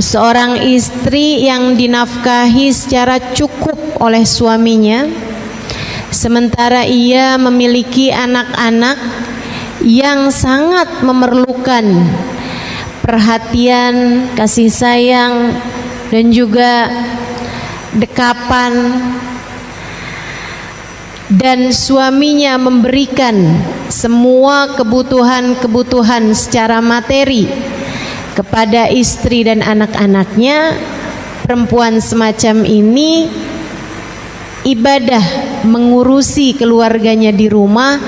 seorang istri yang dinafkahi secara cukup oleh suaminya, sementara ia memiliki anak-anak yang sangat memerlukan perhatian, kasih sayang, dan juga dekapan, dan suaminya memberikan semua kebutuhan-kebutuhan secara materi kepada istri dan anak-anaknya. Perempuan semacam ini ibadah mengurusi keluarganya di rumah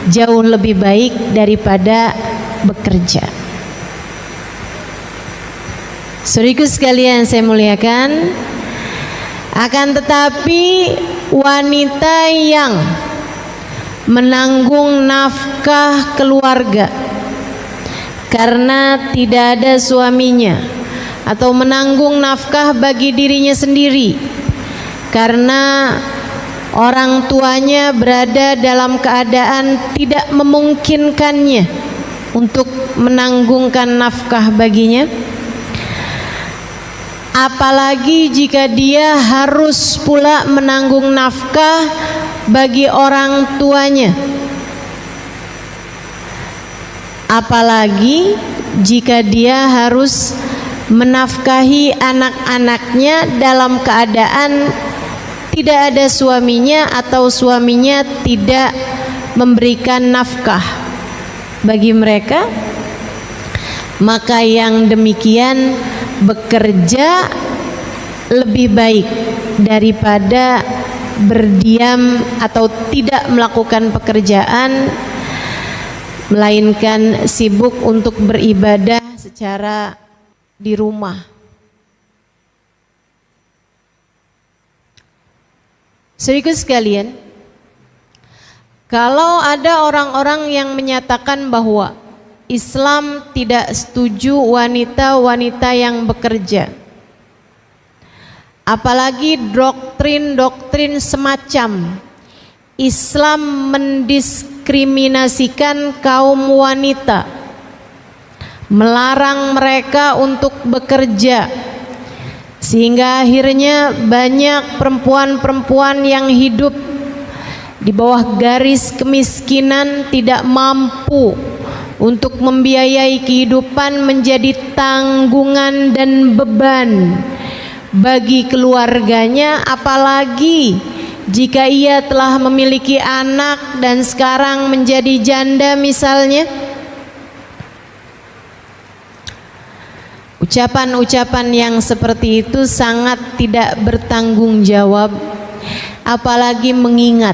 jauh lebih baik daripada bekerja. Saudaraku sekalian saya muliakan, akan tetapi wanita yang menanggung nafkah keluarga karena tidak ada suaminya, atau menanggung nafkah bagi dirinya sendiri karena orang tuanya berada dalam keadaan tidak memungkinkannya untuk menanggungkan nafkah baginya, apalagi jika dia harus pula menanggung nafkah bagi orang tuanya, apalagi jika dia harus menafkahi anak-anaknya dalam keadaan tidak ada suaminya atau suaminya tidak memberikan nafkah bagi mereka. Maka yang demikian bekerja lebih baik daripada berdiam atau tidak melakukan pekerjaan, melainkan sibuk untuk beribadah secara di rumah. Saudaraku sekalian, kalau ada orang-orang yang menyatakan bahwa Islam tidak setuju wanita-wanita yang bekerja, apalagi doktrin-doktrin semacam Islam mendiskriminasikan kaum wanita, melarang mereka untuk bekerja, sehingga akhirnya banyak perempuan-perempuan yang hidup di bawah garis kemiskinan tidak mampu untuk membiayai kehidupan, menjadi tanggungan dan beban bagi keluarganya, apalagi jika ia telah memiliki anak dan sekarang menjadi janda misalnya. Ucapan-ucapan yang seperti itu sangat tidak bertanggung jawab, apalagi mengingat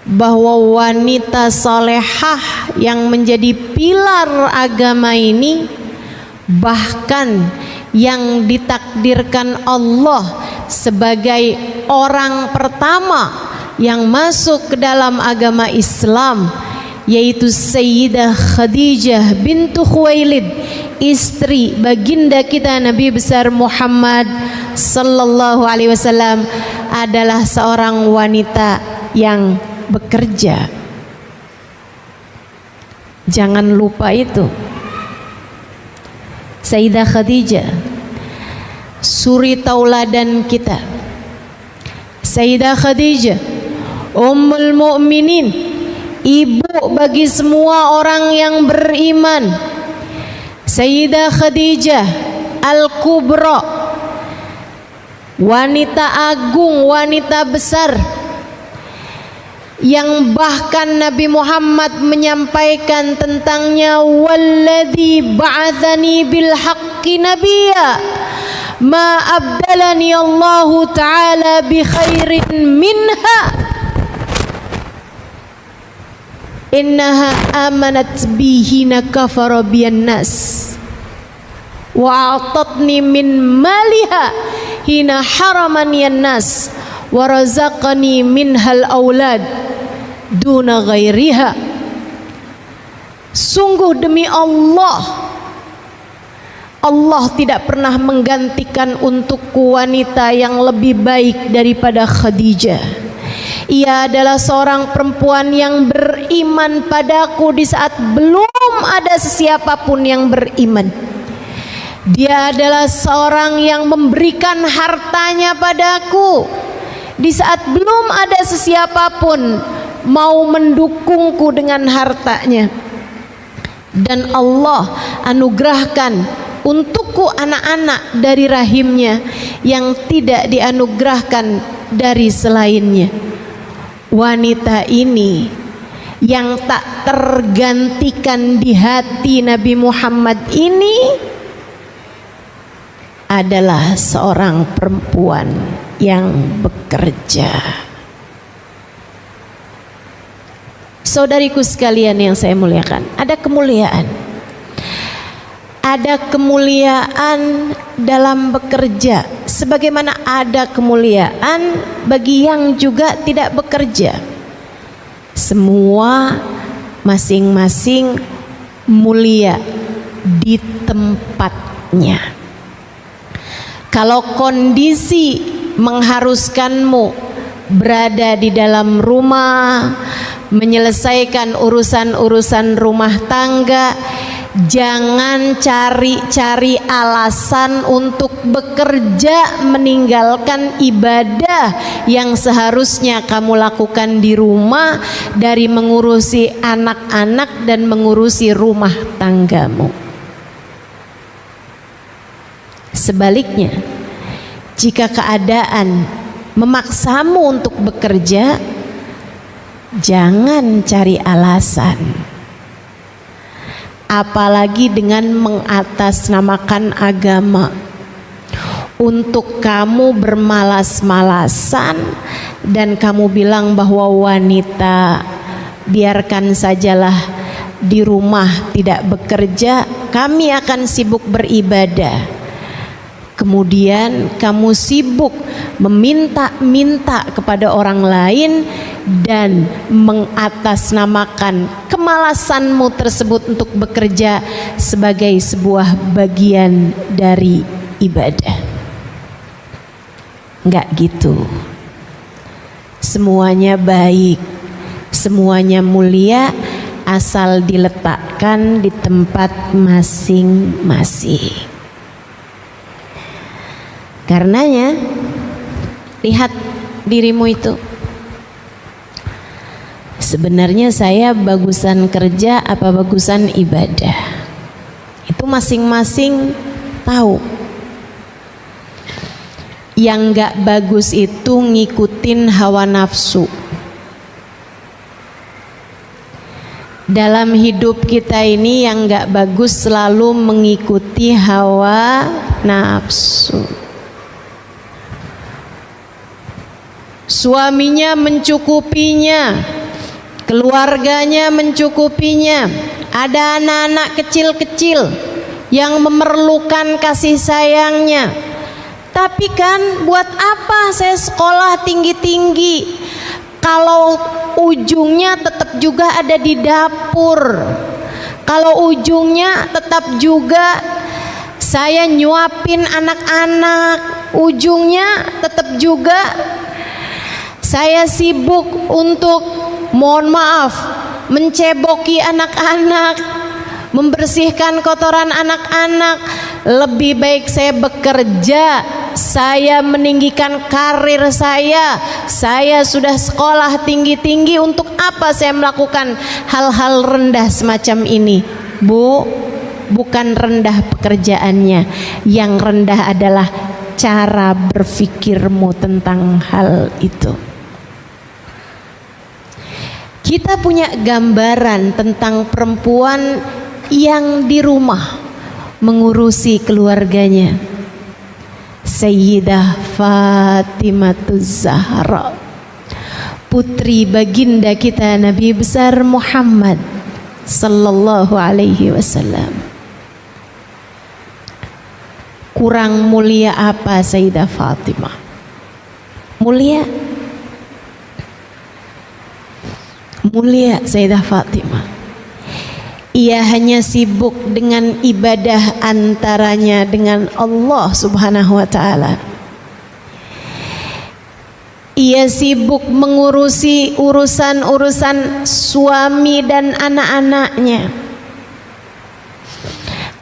bahwa wanita solehah yang menjadi pilar agama ini, bahkan yang ditakdirkan Allah sebagai orang pertama yang masuk ke dalam agama Islam, yaitu Sayyidah Khadijah bintu Khuwailid, istri baginda kita Nabi besar Muhammad sallallahu alaihi wasallam, adalah seorang wanita yang bekerja. Jangan lupa itu. Sayyidah Khadijah, suri tauladan kita. Sayyidah Khadijah, Ummul Mukminin, ibu bagi semua orang yang beriman. Sayyidah Khadijah Al-Kubra, wanita agung, wanita besar, yang bahkan Nabi Muhammad menyampaikan tentangnya, walladzi ba'atsani bil haqqi nabiyya ma abdalani Allahu ta'ala bi khairin minha innaha amanat bihina kafara biyan nas wa a'tatni min maliha hina haramaniyan nas wa razaqani minhal aulad duna ghairiha. Sungguh demi Allah, Allah tidak pernah menggantikan untukku wanita yang lebih baik daripada Khadijah. Ia adalah seorang perempuan yang beriman padaku di saat belum ada sesiapapun yang beriman. Dia adalah seorang yang memberikan hartanya padaku di saat belum ada sesiapapun mau mendukungku dengan hartanya. Dan Allah anugerahkan untukku anak-anak dari rahimnya yang tidak dianugerahkan dari selainnya. Wanita ini yang tak tergantikan di hati Nabi Muhammad ini adalah seorang perempuan yang bekerja. Saudariku sekalian yang saya muliakan, ada kemuliaan. Ada kemuliaan dalam bekerja, sebagaimana ada kemuliaan bagi yang juga tidak bekerja. Semua masing-masing mulia di tempatnya. Kalau kondisi mengharuskanmu berada di dalam rumah, menyelesaikan urusan-urusan rumah tangga, jangan cari-cari alasan untuk bekerja meninggalkan ibadah yang seharusnya kamu lakukan di rumah, dari mengurusi anak-anak dan mengurusi rumah tanggamu. Sebaliknya, jika keadaan memaksamu untuk bekerja, jangan cari alasan. Apalagi dengan mengatasnamakan agama untuk kamu bermalas-malasan dan kamu bilang bahwa wanita biarkan sajalah di rumah tidak bekerja, kami akan sibuk beribadah. Kemudian kamu sibuk meminta-minta kepada orang lain dan mengatasnamakan kemalasanmu tersebut untuk bekerja sebagai sebuah bagian dari ibadah. Enggak gitu. Semuanya baik, semuanya mulia, asal diletakkan di tempat masing-masing. Karenanya, lihat dirimu itu. Sebenarnya saya bagusan kerja apa bagusan ibadah? Itu masing-masing tahu. Yang gak bagus itu ngikutin hawa nafsu. Dalam hidup kita ini yang gak bagus selalu mengikuti hawa nafsu. Suaminya mencukupinya, keluarganya mencukupinya, ada anak-anak kecil-kecil yang memerlukan kasih sayangnya. Tapi kan buat apa saya sekolah tinggi-tinggi kalau ujungnya tetap juga ada di dapur, kalau ujungnya tetap juga saya nyuapin anak-anak, ujungnya tetap juga saya sibuk untuk, mohon maaf, menceboki anak-anak, membersihkan kotoran anak-anak. Lebih baik saya bekerja, saya meninggikan karir saya sudah sekolah tinggi-tinggi, untuk apa saya melakukan hal-hal rendah semacam ini? Bu, bukan rendah pekerjaannya, yang rendah adalah cara berpikirmu tentang hal itu. Kita punya gambaran tentang perempuan yang di rumah mengurusi keluarganya. Sayyidah Fatimahuz Zahra, putri baginda kita Nabi besar Muhammad sallallahu alaihi wasallam. Kurang mulia apa Sayyidah Fatimah? Mulia Sayyidah Fatimah. Ia hanya sibuk dengan ibadah antaranya dengan Allah Subhanahu wa ta'ala. Ia sibuk mengurusi urusan-urusan suami dan anak-anaknya.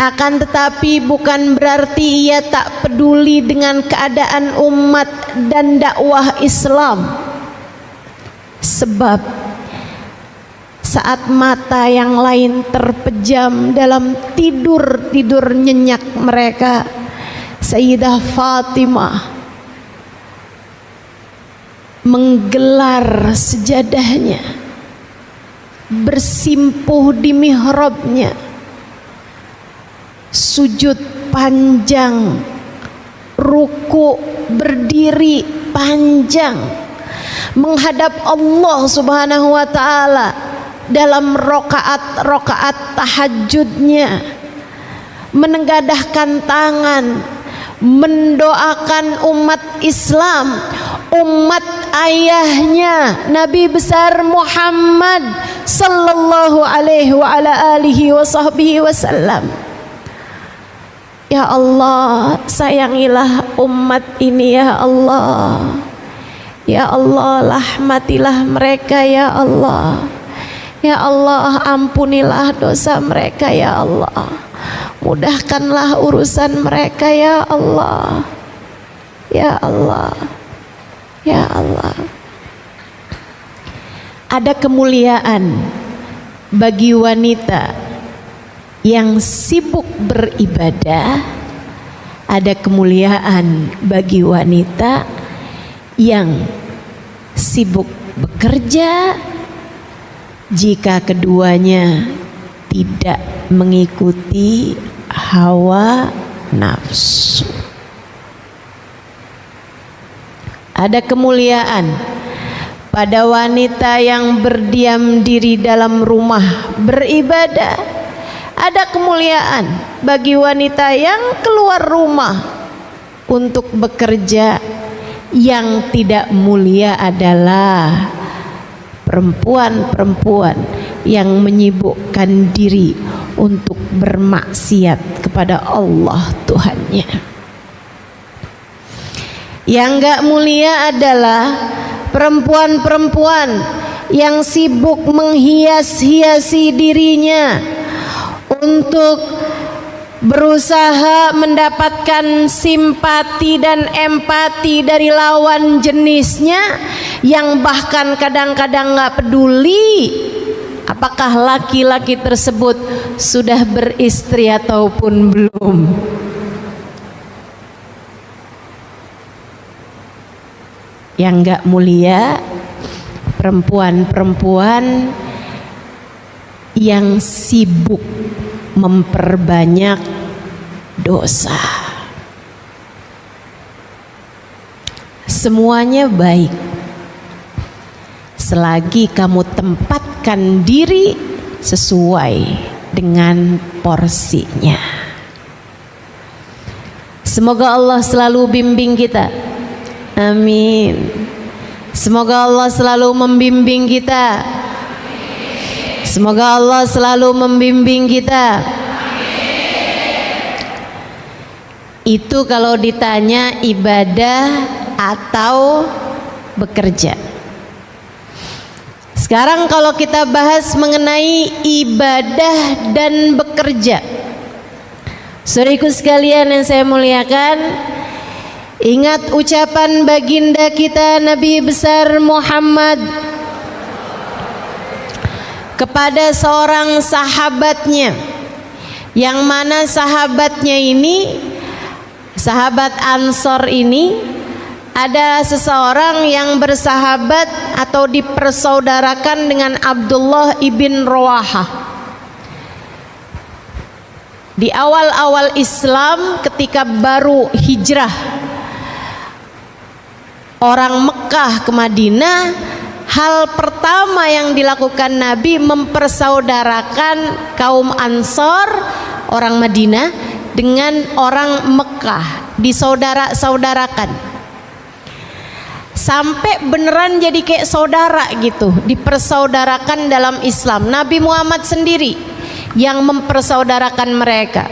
Akan tetapi bukan berarti ia tak peduli dengan keadaan umat dan dakwah Islam. Sebab saat mata yang lain terpejam dalam tidur nyenyak mereka, Sayyidah Fatimah menggelar sejadahnya, bersimpuh di mihrabnya, sujud panjang, ruku berdiri panjang, menghadap Allah Subhanahu wa ta'ala dalam rokaat tahajudnya, menengadahkan tangan, mendoakan umat Islam, umat ayahnya Nabi besar Muhammad sallallahu alaihi wa ala alihi wa sahbihi wasallam. Ya Allah, sayangilah umat ini ya Allah. Ya Allah, rahmatilah mereka ya Allah. Ya Allah, ampunilah dosa mereka ya Allah. Mudahkanlah urusan mereka ya Allah. Ya Allah. Ya Allah. Ada kemuliaan bagi wanita yang sibuk beribadah, ada kemuliaan bagi wanita yang sibuk bekerja jika keduanya tidak mengikuti hawa nafsu. Ada kemuliaan pada wanita yang berdiam diri dalam rumah beribadah. Ada kemuliaan bagi wanita yang keluar rumah untuk bekerja. Yang tidak mulia adalah perempuan-perempuan yang menyibukkan diri untuk bermaksiat kepada Allah Tuhannya. Yang gak mulia adalah perempuan-perempuan yang sibuk menghias-hiasi dirinya untuk berusaha mendapatkan simpati dan empati dari lawan jenisnya, yang bahkan kadang-kadang gak peduli apakah laki-laki tersebut sudah beristri ataupun belum. Yang gak mulia perempuan-perempuan yang sibuk memperbanyak dosa. Semuanya baik selagi kamu tempatkan diri sesuai dengan porsinya. Semoga Allah selalu bimbing kita. Amin. Semoga Allah selalu membimbing kita. Semoga Allah selalu membimbing kita. Itu kalau ditanya ibadah atau bekerja. Sekarang kalau kita bahas mengenai ibadah dan bekerja, saudaraku sekalian yang saya muliakan, ingat ucapan baginda kita Nabi besar Muhammad kepada seorang sahabatnya, yang mana sahabatnya ini, sahabat Ansor ini, ada seseorang yang bersahabat atau dipersaudarakan dengan Abdullah ibn Rawahah. Di awal-awal Islam, ketika baru hijrah orang Mekah ke Madinah, hal pertama yang dilakukan Nabi mempersaudarakan kaum Ansor, orang Madinah, dengan orang Mekah, disaudara-saudarakan, sampai beneran jadi kayak saudara gitu, dipersaudarakan dalam Islam. Nabi Muhammad sendiri yang mempersaudarakan mereka.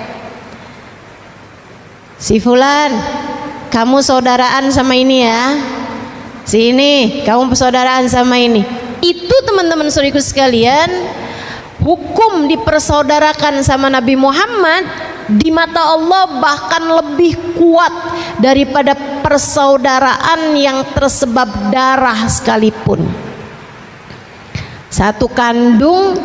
Si fulan, kamu saudaraan sama ini ya. Sini, kamu persaudaraan sama ini. Itu teman-teman saudaraku sekalian, hukum dipersaudarakan sama Nabi Muhammad di mata Allah bahkan lebih kuat daripada persaudaraan yang tersebab darah sekalipun. Satu kandung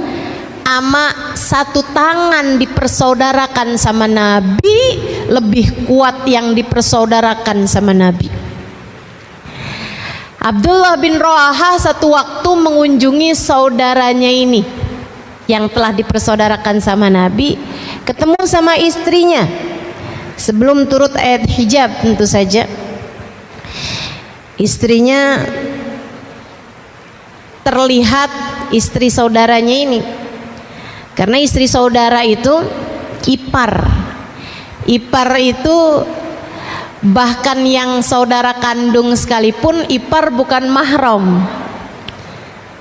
ama satu tangan dipersaudarakan sama Nabi lebih kuat yang dipersaudarakan sama Nabi. Abdullah bin Rawaha satu waktu mengunjungi saudaranya ini yang telah dipersaudarakan sama Nabi, ketemu sama istrinya sebelum turut ayat hijab. Tentu saja istrinya terlihat, istri saudaranya ini, karena istri saudara itu ipar itu bahkan yang saudara kandung sekalipun ipar bukan mahram.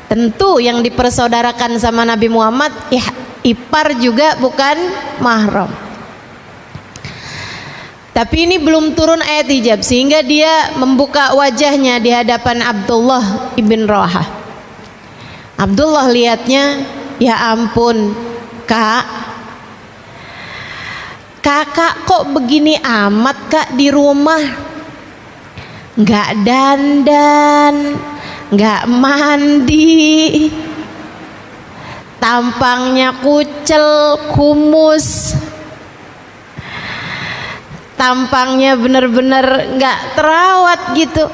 Tentu yang dipersaudarakan sama Nabi Muhammad ipar juga bukan mahram. Tapi ini belum turun ayat hijab sehingga dia membuka wajahnya di hadapan Abdullah ibn Rawaha. Abdullah lihatnya, ya ampun kakak kok begini amat kak di rumah, nggak dandan, nggak mandi, tampangnya kucel, kumus, tampangnya bener-bener nggak terawat gitu,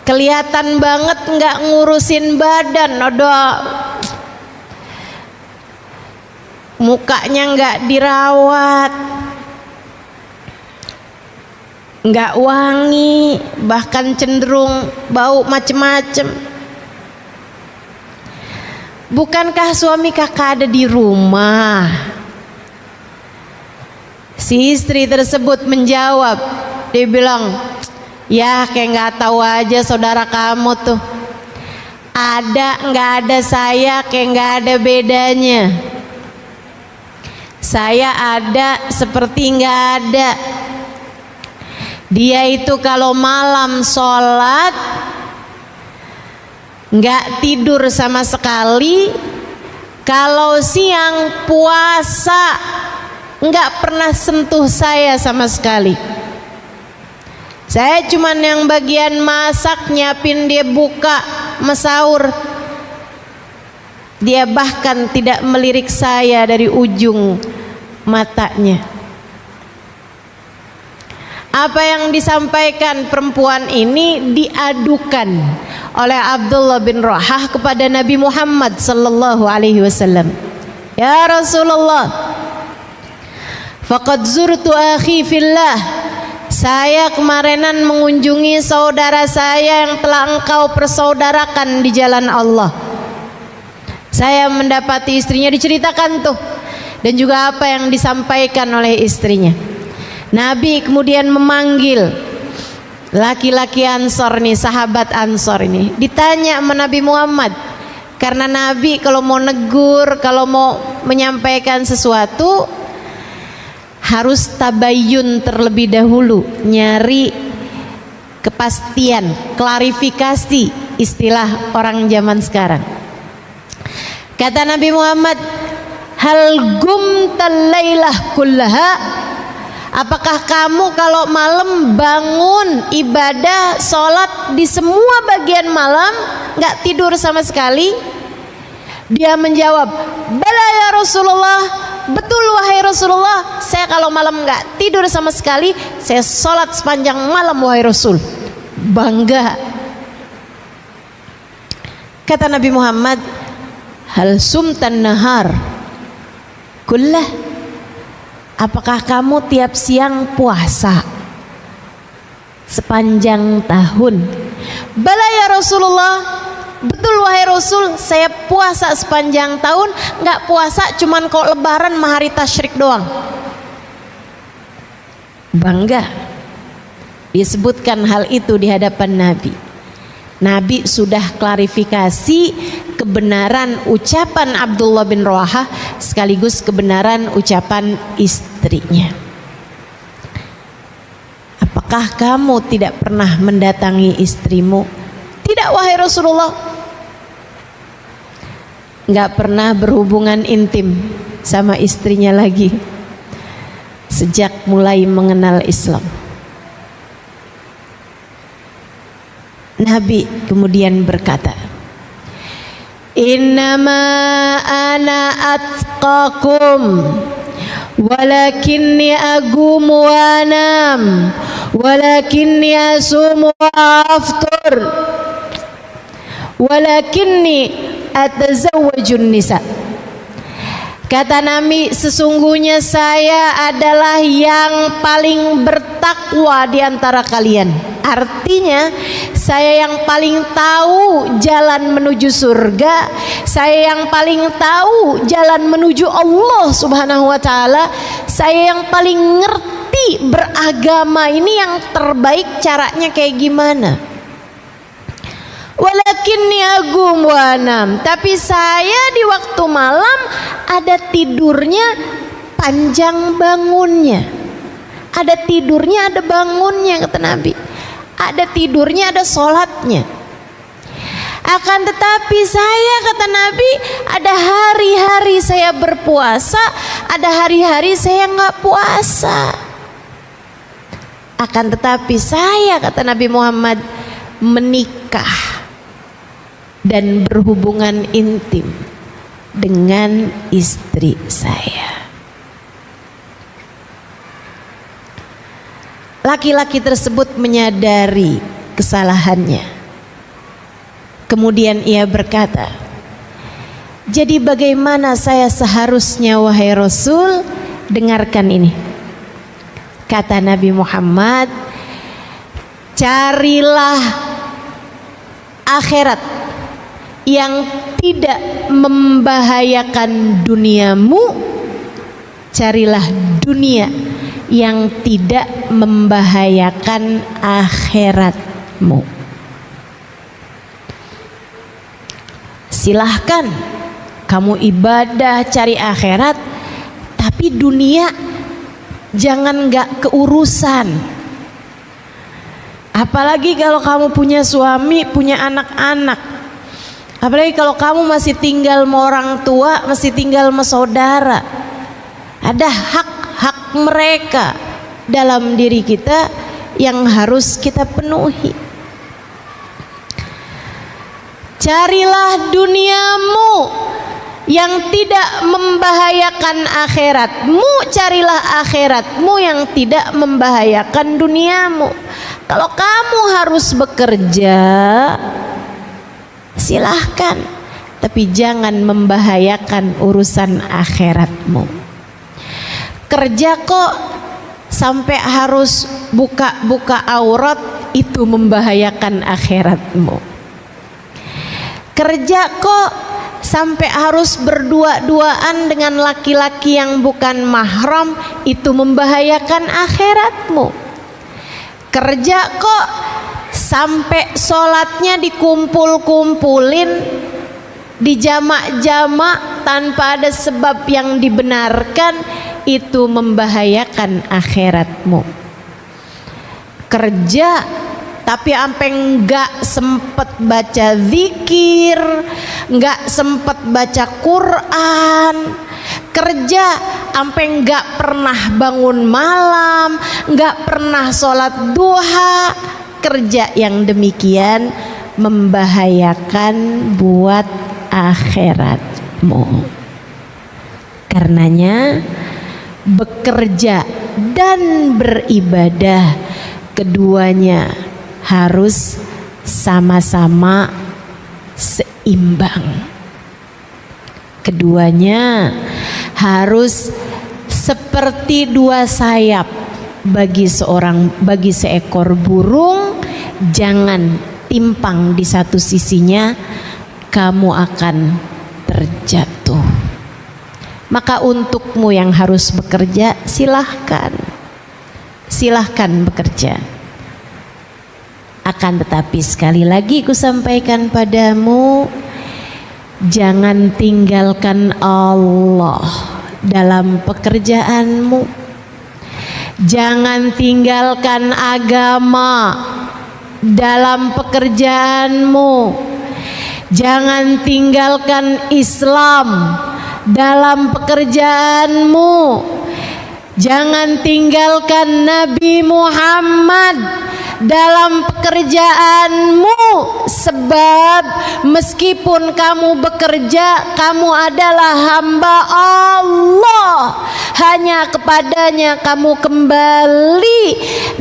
kelihatan banget nggak ngurusin badan, mukanya nggak dirawat, nggak wangi, bahkan cenderung bau macem-macem. Bukankah suami kakak ada di rumah? Si istri tersebut menjawab, dia bilang, ya kayak nggak tahu aja saudara kamu tuh, ada nggak ada saya kayak nggak ada bedanya. Saya ada seperti nggak ada. Dia itu kalau malam sholat nggak tidur sama sekali, kalau siang puasa nggak pernah sentuh saya sama sekali. Saya cuman yang bagian masak, nyiapin dia buka sahur. Dia bahkan tidak melirik saya dari ujung matanya. Apa yang disampaikan perempuan ini diadukan oleh Abdullah bin Rawaha kepada Nabi Muhammad sallallahu alaihi wasallam. Ya Rasulullah, faqad zurtu akhi fillah. Saya kemarinan mengunjungi saudara saya yang telah engkau persaudarakan di jalan Allah. Saya mendapati istrinya, diceritakan tuh, dan juga apa yang disampaikan oleh istrinya. Nabi kemudian memanggil laki-laki Ansor nih, sahabat Ansor ini, ditanya sama Nabi Muhammad. Karena Nabi kalau mau negur, kalau mau menyampaikan sesuatu harus tabayyun terlebih dahulu, nyari kepastian, klarifikasi, istilah orang zaman sekarang. Kata Nabi Muhammad, hal gumtal lailah kullaha, apakah kamu kalau malam bangun ibadah sholat di semua bagian malam gak tidur sama sekali? Dia menjawab, bala ya Rasulullah, betul wahai Rasulullah, saya kalau malam gak tidur sama sekali, saya sholat sepanjang malam wahai Rasul. Bangga. Kata Nabi Muhammad, hal sumtan nahar kullah, apakah kamu tiap siang puasa sepanjang tahun? Bala ya Rasulullah, betul wahai Rasul, saya puasa sepanjang tahun. Nggak puasa cuman kok lebaran sama hari tasyrik doang. Bangga. Disebutkan hal itu di hadapan Nabi. Nabi sudah klarifikasi kebenaran ucapan Abdullah bin Rawaha sekaligus kebenaran ucapan istrinya. Apakah kamu tidak pernah mendatangi istrimu? Tidak wahai Rasulullah. Nggak pernah berhubungan intim sama istrinya lagi. sejak mulai mengenal Islam. Nabi kemudian berkata, innama ana atqakum walakinni agumu wa anam walakinni asumu wa aftur walakinni atazawwajun nisa. Kata Nabi, sesungguhnya saya adalah yang paling bertakwa di antara kalian. Artinya saya yang paling tahu jalan menuju surga, saya yang paling tahu jalan menuju Allah Subhanahu wa taala, saya yang paling ngerti beragama ini yang terbaik caranya kayak gimana. Walakinni agum wa anam, tapi saya di waktu malam ada tidurnya panjang bangunnya. Ada tidurnya, ada bangunnya, kata Nabi. Ada tidurnya, ada sholatnya. Akan tetapi saya, kata Nabi, ada hari-hari saya berpuasa, ada hari-hari saya nggak puasa. Akan tetapi saya, kata Nabi Muhammad, menikah dan berhubungan intim dengan istri saya. Laki-laki tersebut menyadari kesalahannya. Kemudian ia berkata, jadi bagaimana saya seharusnya wahai Rasul? Dengarkan ini. Kata Nabi Muhammad, carilah akhirat yang tidak membahayakan duniamu, carilah dunia yang tidak membahayakan akhiratmu. Silahkan kamu ibadah cari akhirat, tapi dunia jangan gak keurusan. Apalagi kalau kamu punya suami, punya anak-anak. Apalagi kalau kamu masih tinggal sama orang tua, masih tinggal sama saudara. Ada hak-hak mereka dalam diri kita yang harus kita penuhi. Carilah duniamu yang tidak membahayakan akhiratmu, carilah akhiratmu yang tidak membahayakan duniamu. Kalau kamu harus bekerja, silahkan, tapi jangan membahayakan urusan akhiratmu. Kerja kok sampai harus buka-buka aurat, itu membahayakan akhiratmu. Kerja kok sampai harus berdua-duaan dengan laki-laki yang bukan mahram, itu membahayakan akhiratmu. Kerja kok sampai sholatnya dikumpul-kumpulin, dijamak-jamak tanpa ada sebab yang dibenarkan, itu membahayakan akhiratmu. Kerja tapi sampai enggak sempet baca zikir, enggak sempet baca Quran. Kerja sampai enggak pernah bangun malam, enggak pernah sholat duha. Kerja yang demikian membahayakan buat akhiratmu. Karenanya bekerja dan beribadah, keduanya harus sama-sama seimbang. Keduanya harus seperti dua sayap bagi seekor burung. Jangan timpang di satu sisinya, kamu akan terjatuh. Maka untukmu yang harus bekerja, silahkan bekerja. Akan tetapi sekali lagi ku sampaikan padamu, jangan tinggalkan Allah dalam pekerjaanmu. Jangan tinggalkan agama dalam pekerjaanmu. Jangan tinggalkan Islam dalam pekerjaanmu. Jangan tinggalkan Nabi Muhammad dalam pekerjaanmu, sebab meskipun kamu bekerja, kamu adalah hamba Allah, hanya kepadanya kamu kembali,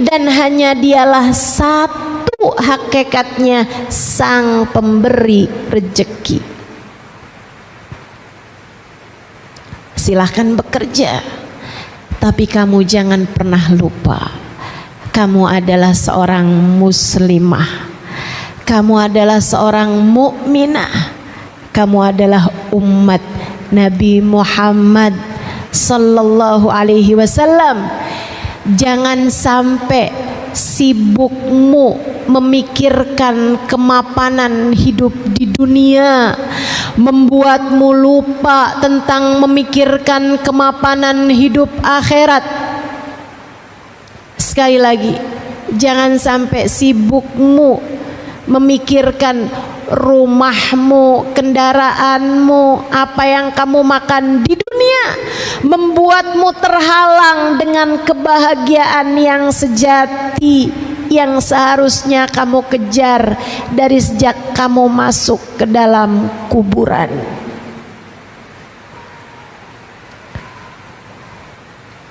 dan hanya dialah satu hakikatnya sang pemberi rezeki. Silahkan bekerja, tapi kamu jangan pernah lupa kamu adalah seorang muslimah, kamu adalah seorang mukminah, kamu adalah umat Nabi Muhammad sallallahu alaihi wasallam. Jangan sampai sibukmu memikirkan kemapanan hidup di dunia membuatmu lupa tentang memikirkan kemapanan hidup akhirat. Sekali lagi, jangan sampai sibukmu memikirkan rumahmu, kendaraanmu, apa yang kamu makan di dunia membuatmu terhalang dengan kebahagiaan yang sejati yang seharusnya kamu kejar dari sejak kamu masuk ke dalam kuburan.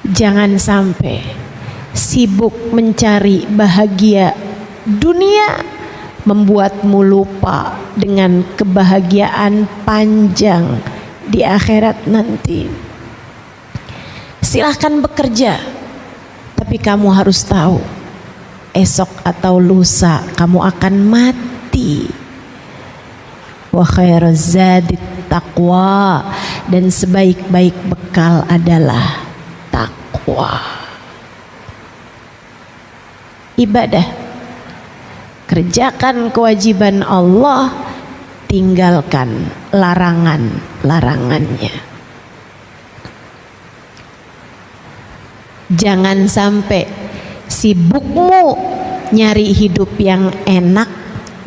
Jangan sampai sibuk mencari bahagia dunia membuatmu lupa dengan kebahagiaan panjang di akhirat nanti. Silahkan bekerja, tapi kamu harus tahu esok atau lusa kamu akan mati. Wa khairuz zadit taqwa, dan sebaik-baik bekal adalah takwa. Ibadah, kerjakan kewajiban Allah, tinggalkan larangan-larangannya. Jangan sampai sibukmu nyari hidup yang enak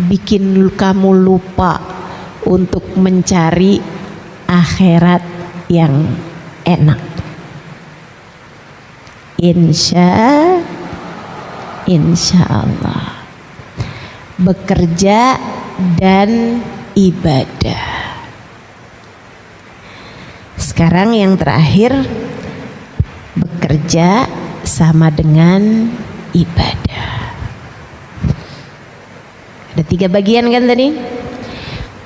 bikin kamu lupa untuk mencari akhirat yang enak. Insya Allah bekerja dan ibadah. Sekarang yang terakhir, bekerja sama dengan ibadah. Ada 3 bagian kan tadi?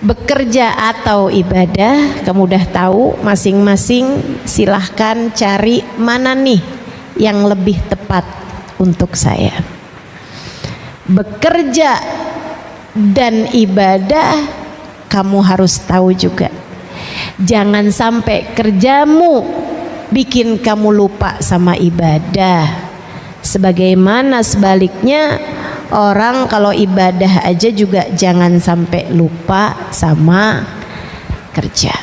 Bekerja atau ibadah, kamu udah tahu masing-masing. Silahkan cari mana nih yang lebih tepat untuk saya. Bekerja dan ibadah, kamu harus tahu juga, jangan sampai kerjamu bikin kamu lupa sama ibadah. Sebagaimana sebaliknya, orang kalau ibadah aja juga jangan sampai lupa sama kerja,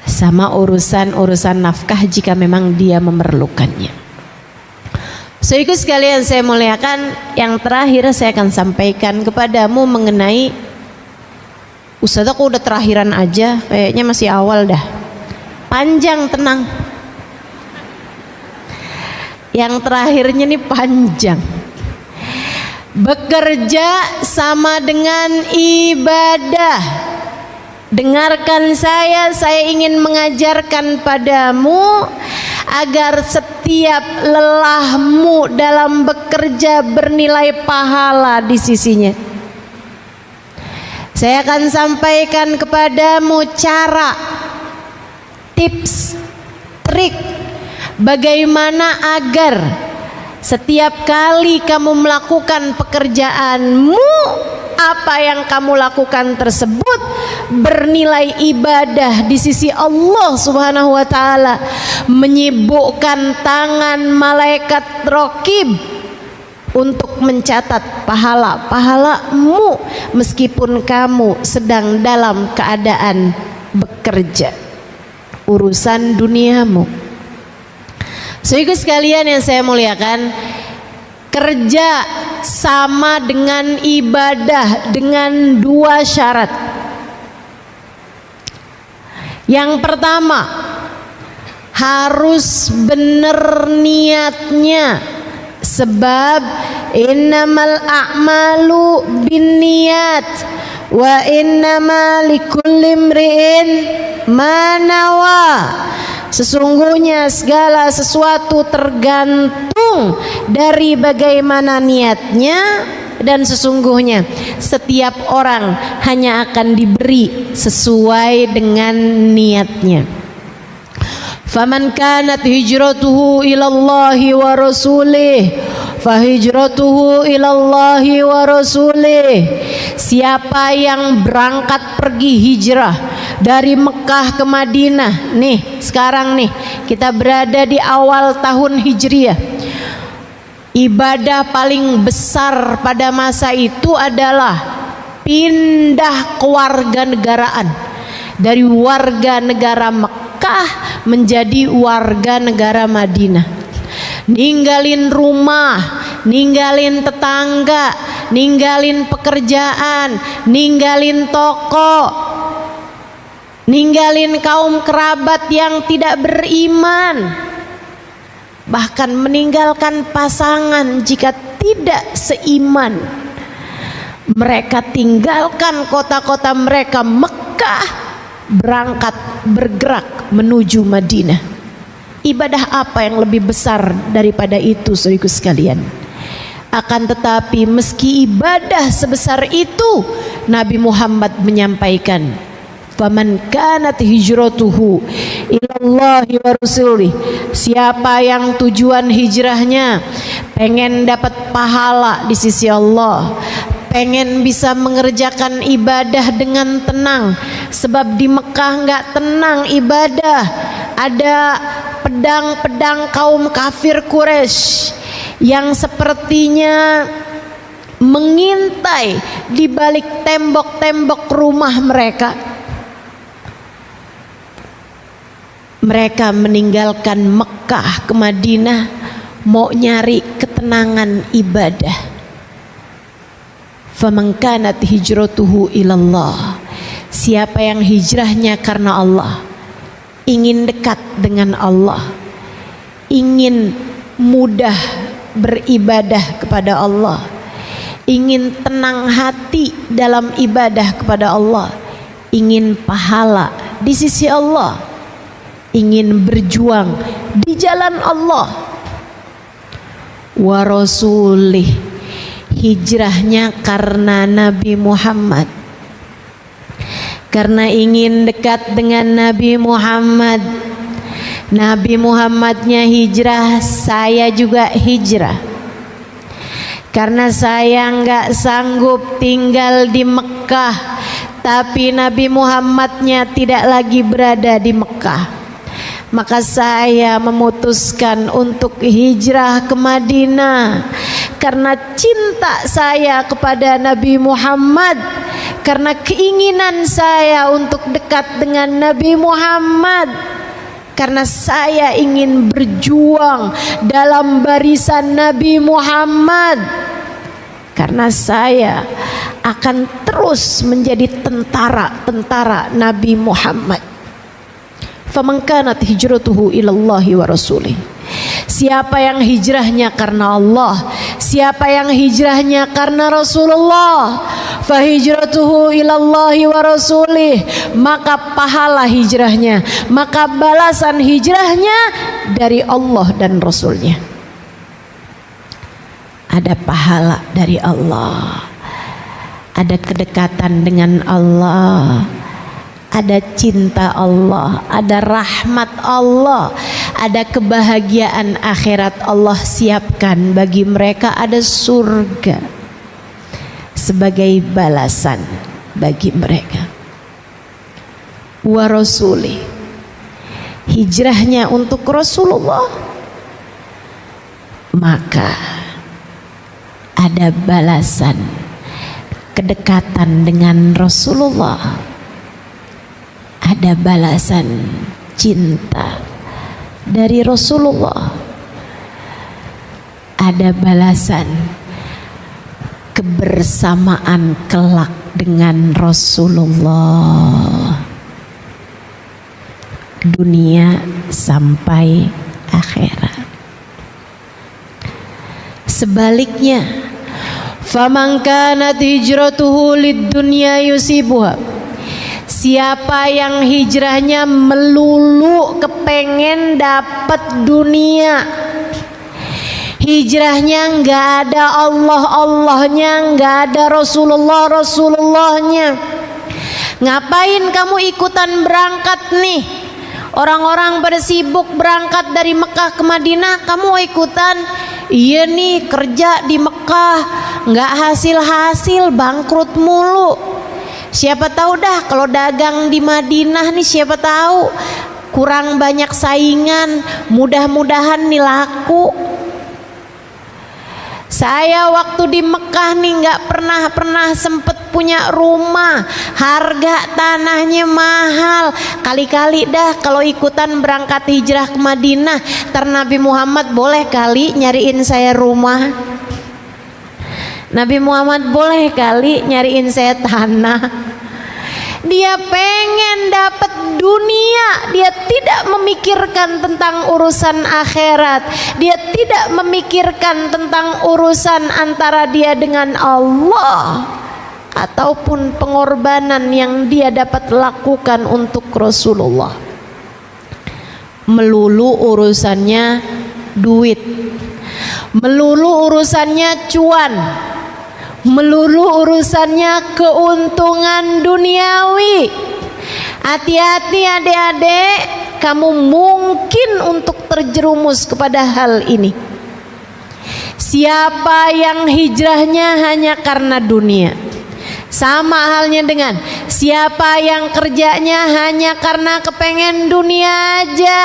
sama urusan nafkah jika memang dia memerlukannya. Saudaraku sekalian saya muliakan, yang terakhir saya akan sampaikan kepadamu mengenai, Ustaz aku udah terakhiran aja, kayaknya masih awal dah. Panjang, tenang. Yang terakhirnya nih panjang. Bekerja sama dengan ibadah. Dengarkan saya ingin mengajarkan padamu agar setiap lelahmu dalam bekerja bernilai pahala di sisinya. Saya akan sampaikan kepadamu cara, tips, trik bagaimana agar setiap kali kamu melakukan pekerjaanmu, apa yang kamu lakukan tersebut bernilai ibadah di sisi Allah Subhanahu wa taala, menyibukkan tangan malaikat raqib untuk mencatat pahala-pahalamu meskipun kamu sedang dalam keadaan bekerja urusan duniamu. Saudara sekalian yang saya muliakan, kerja sama dengan ibadah dengan 2 syarat. Yang pertama, harus bener niatnya, sebab innamal a'malu binniyat wa innama likulli imri'in ma nawa. Sesungguhnya segala sesuatu tergantung dari bagaimana niatnya, dan sesungguhnya setiap orang hanya akan diberi sesuai dengan niatnya. Faman kanat hijratuhu ilallahi wa rasulih fahijratuhu ilallahi wa rasulih. Siapa yang berangkat pergi hijrah dari Mekah ke Madinah, nih sekarang nih kita berada di awal tahun Hijriah. Ibadah paling besar pada masa itu adalah pindah kewarganegaraan dari warga negara Mekah menjadi warga negara Madinah. Ninggalin rumah, ninggalin tetangga, ninggalin pekerjaan, ninggalin toko, ninggalin kaum kerabat yang tidak beriman, bahkan meninggalkan pasangan jika tidak seiman. Mereka tinggalkan kota-kota mereka Mekah, berangkat bergerak menuju Madinah. Ibadah apa yang lebih besar daripada itu, saudaraku sekalian? Akan tetapi meski ibadah sebesar itu, Nabi Muhammad menyampaikan, faman kanat hijratuhu ilallahi wa rasulih. Siapa yang tujuan hijrahnya pengen dapat pahala di sisi Allah, pengen bisa mengerjakan ibadah dengan tenang, sebab di Mekah nggak tenang ibadah. Ada pedang-pedang kaum kafir Quraisy yang sepertinya mengintai di balik tembok-tembok rumah mereka. Mereka meninggalkan Mekah ke Madinah mau nyari ketenangan ibadah. Faman kanat hijratuhu ilallah. Siapa yang hijrahnya karena Allah, ingin dekat dengan Allah, ingin mudah beribadah kepada Allah, ingin tenang hati dalam ibadah kepada Allah, ingin pahala di sisi Allah, ingin berjuang di jalan Allah. Wa rasulih, hijrahnya karena Nabi Muhammad, karena ingin dekat dengan Nabi Muhammad. Nabi Muhammadnya hijrah, saya juga hijrah. Karena saya nggak sanggup tinggal di Mekah, tapi Nabi Muhammadnya tidak lagi berada di Mekah, maka saya memutuskan untuk hijrah ke Madinah. Karena cinta saya kepada Nabi Muhammad, karena keinginan saya untuk dekat dengan Nabi Muhammad, karena saya ingin berjuang dalam barisan Nabi Muhammad, karena saya akan terus menjadi tentara-tentara Nabi Muhammad. Faman kanat hijratuhu ilallahi wa rasulih. Siapa yang hijrahnya karena Allah, siapa yang hijrahnya karena Rasulullah, fahijratuhu ilallahi wa rasulih, maka pahala hijrahnya, maka balasan hijrahnya dari Allah dan Rasulnya. Ada pahala dari Allah, ada kedekatan dengan Allah, ada cinta Allah, ada rahmat Allah, ada kebahagiaan akhirat Allah siapkan bagi mereka, ada surga sebagai balasan bagi mereka. Wa rasuli, hijrahnya untuk Rasulullah, maka ada balasan kedekatan dengan Rasulullah, ada balasan cinta dari Rasulullah, ada balasan kebersamaan kelak dengan Rasulullah. dunia sampai akhirat. Sebaliknya, faman kanat hijratuhu lid-dunya yusibuha, siapa yang hijrahnya melulu kepengen dapat dunia, hijrahnya nggak ada Allah-Allahnya, nggak ada Rasulullah-Rasulullahnya. Ngapain kamu ikutan berangkat nih? Orang-orang pada sibuk berangkat dari Mekah ke Madinah, kamu ikutan? Iya nih, kerja di Mekah nggak hasil-hasil, bangkrut mulu. Siapa tahu dah kalau dagang di Madinah nih, siapa tahu kurang banyak saingan, mudah-mudahan nih laku. Saya waktu di Mekah nih nggak pernah sempet punya rumah, harga tanahnya mahal. Kali-kali dah kalau ikutan berangkat hijrah ke Madinah, ntar Nabi Muhammad boleh kali nyariin saya rumah. Nabi Muhammad boleh kali nyariin saya tanah. Dia pengen dapat dunia, dia tidak memikirkan tentang urusan akhirat, dia tidak memikirkan tentang urusan antara dia dengan Allah ataupun pengorbanan yang dia dapat lakukan untuk Rasulullah. Melulu urusannya duit, melulu urusannya cuan, melulu urusannya keuntungan duniawi. Hati-hati adik-adik, kamu mungkin untuk terjerumus kepada hal ini. Siapa yang hijrahnya hanya karena dunia, sama halnya dengan siapa yang kerjanya hanya karena kepengen dunia aja.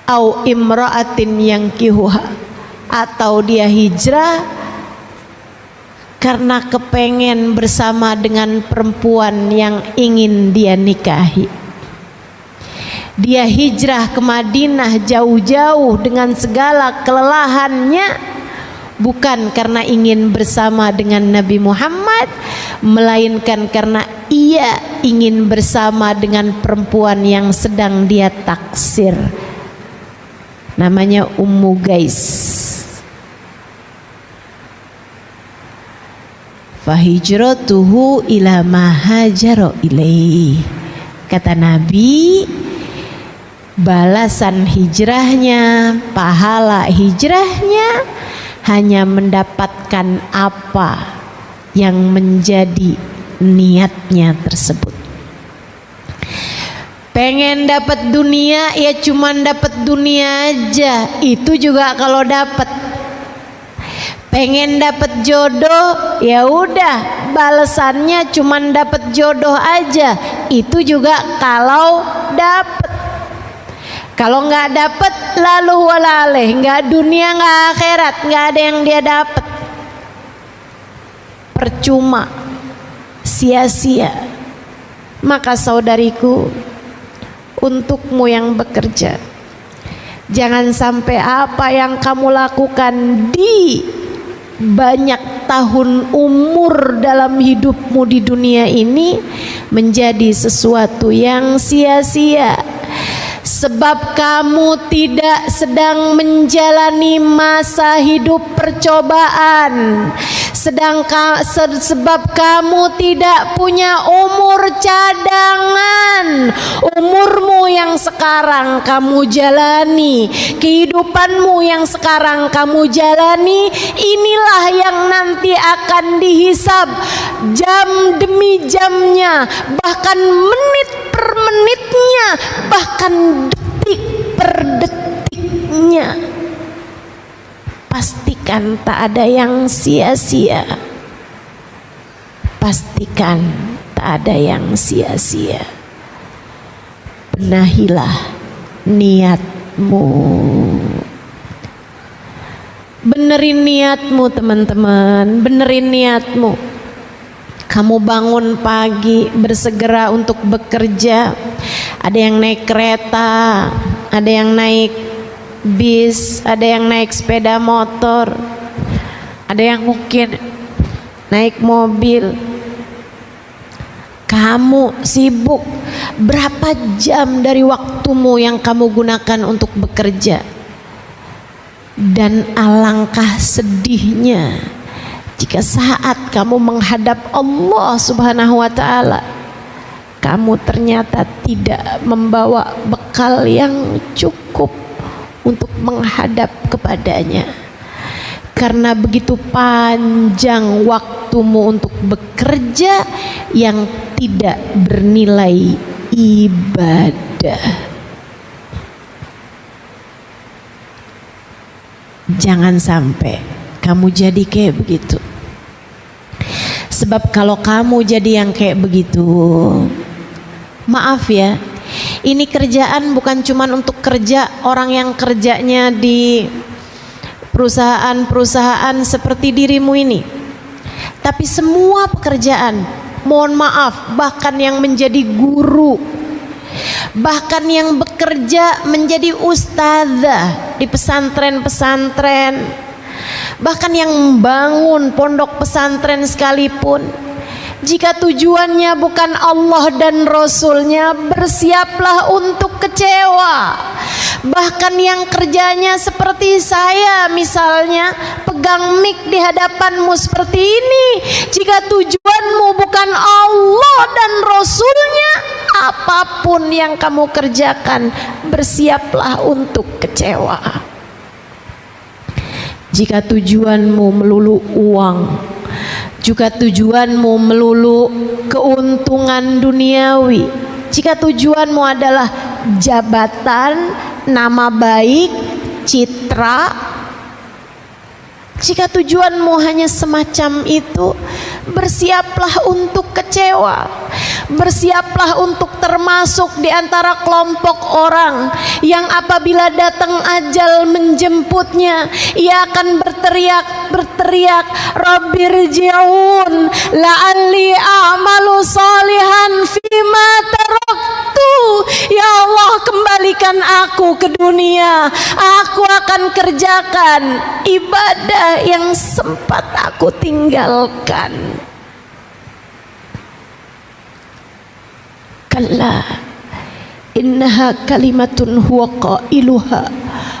Au imra'atin yankihuha, atau dia hijrah karena kepengen bersama dengan perempuan yang ingin dia nikahi. Dia hijrah ke Madinah jauh-jauh dengan segala kelelahannya, bukan karena ingin bersama dengan Nabi Muhammad, melainkan karena ia ingin bersama dengan perempuan yang sedang dia taksir, namanya Ummu Gais. Fahijratuhu ila ma hajara ilaih. Kata Nabi, balasan hijrahnya, pahala hijrahnya hanya mendapatkan apa yang menjadi niatnya tersebut. Pengen dapat dunia, ya cuman dapat dunia aja, itu juga kalau dapat. Pengen dapat jodoh, ya udah balasannya cuman dapat jodoh aja, itu juga kalau dapat. Kalau nggak dapat, lalu walaleh, nggak dunia nggak akhirat, nggak ada yang dia dapat. Percuma, sia-sia. Maka saudariku, untukmu yang bekerja, jangan sampai apa yang kamu lakukan di banyak tahun umur dalam hidupmu di dunia ini menjadi sesuatu yang sia-sia. Sebab kamu tidak sedang menjalani masa hidup percobaan, sebab kamu tidak punya umur cadangan. Umurmu yang sekarang kamu jalani, kehidupanmu yang sekarang kamu jalani, inilah yang nanti akan dihisab jam demi jamnya, bahkan menit per menitnya, bahkan detik per detiknya. Pastikan tak ada yang sia-sia. Pastikan tak ada yang sia-sia. Benahilah niatmu. Benerin niatmu teman-teman, benerin niatmu. Kamu bangun pagi bersegera untuk bekerja. Ada yang naik kereta, ada yang naik bis, ada yang naik sepeda motor, ada yang mungkin naik mobil. Kamu sibuk, berapa jam dari waktumu yang kamu gunakan untuk bekerja? Dan alangkah sedihnya jika saat kamu menghadap Allah Subhanahu wa ta'ala, kamu ternyata tidak membawa bekal yang cukup untuk menghadap kepadanya. Karena begitu panjang waktumu untuk bekerja yang tidak bernilai ibadah. Jangan sampai kamu jadi kayak begitu. Sebab kalau kamu jadi yang kayak begitu, maaf ya, ini kerjaan bukan cuma untuk kerja orang yang kerjanya di perusahaan-perusahaan seperti dirimu ini, tapi semua pekerjaan. Mohon maaf, bahkan yang menjadi guru, bahkan yang bekerja menjadi ustazah di pesantren-pesantren, bahkan yang membangun pondok pesantren sekalipun, jika tujuannya bukan Allah dan Rasulnya, bersiaplah untuk kecewa. Bahkan yang kerjanya seperti saya misalnya, pegang mic di hadapanmu seperti ini, jika tujuanmu bukan Allah dan Rasulnya, apapun yang kamu kerjakan, bersiaplah untuk kecewa. Jika tujuanmu melulu uang, juga tujuanmu melulu keuntungan duniawi, jika tujuanmu adalah jabatan, nama baik, citra, jika tujuanmu hanya semacam itu, bersiaplah untuk kecewa. Bersiaplah untuk termasuk di antara kelompok orang yang apabila datang ajal menjemputnya, ia akan berteriak, Rabbirji'un la'alli a'malu salihan fima taraktu. Ya Allah, kembalikan aku ke dunia, aku akan kerjakan ibadah yang sempat aku tinggalkan. Kalla innaha kalimatun huwa qailuha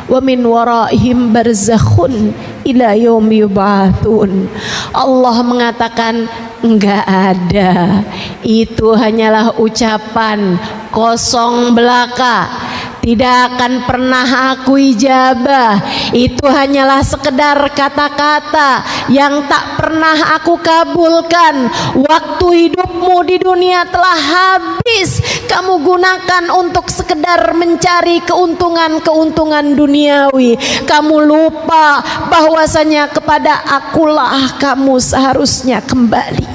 wa min waraihim barzakhun ila yaumi yub'atsun. Allah mengatakan enggak ada, itu hanyalah ucapan kosong belaka, tidak akan pernah aku ijabah. Itu hanyalah sekedar kata-kata yang tak pernah aku kabulkan. Waktu hidupmu di dunia telah habis, kamu gunakan untuk sekedar mencari keuntungan-keuntungan duniawi. Kamu lupa bahwasanya kepada akulah kamu seharusnya kembali.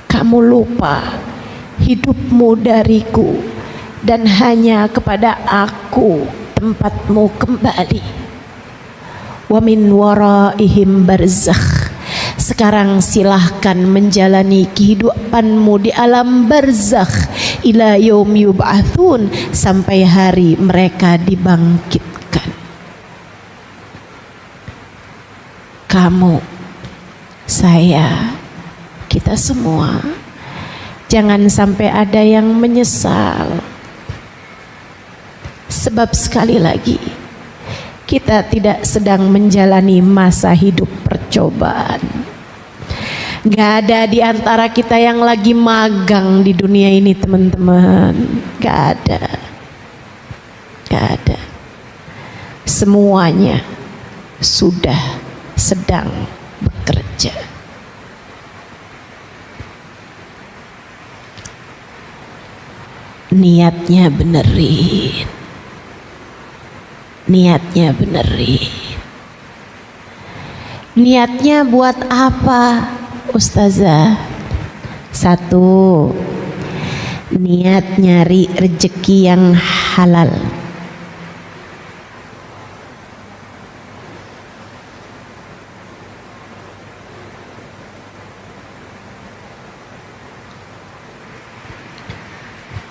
Kamu lupa hidupmu dariku, dan hanya kepada aku tempatmu kembali. Wa min waraihim barzakh. Sekarang silahkan menjalani kehidupanmu di alam barzakh ila yaumi yub'atsun, sampai hari mereka dibangkitkan. Kamu, saya, kita semua, jangan sampai ada yang menyesal. Sebab sekali lagi, kita tidak sedang menjalani masa hidup percobaan. Gak ada di antara kita yang lagi magang di dunia ini, teman-teman. Gak ada. Gak ada. Semuanya sudah sedang bekerja. Niatnya benerin. Niatnya benerin. Niatnya buat apa, Ustazah? Satu, niat nyari rezeki yang halal.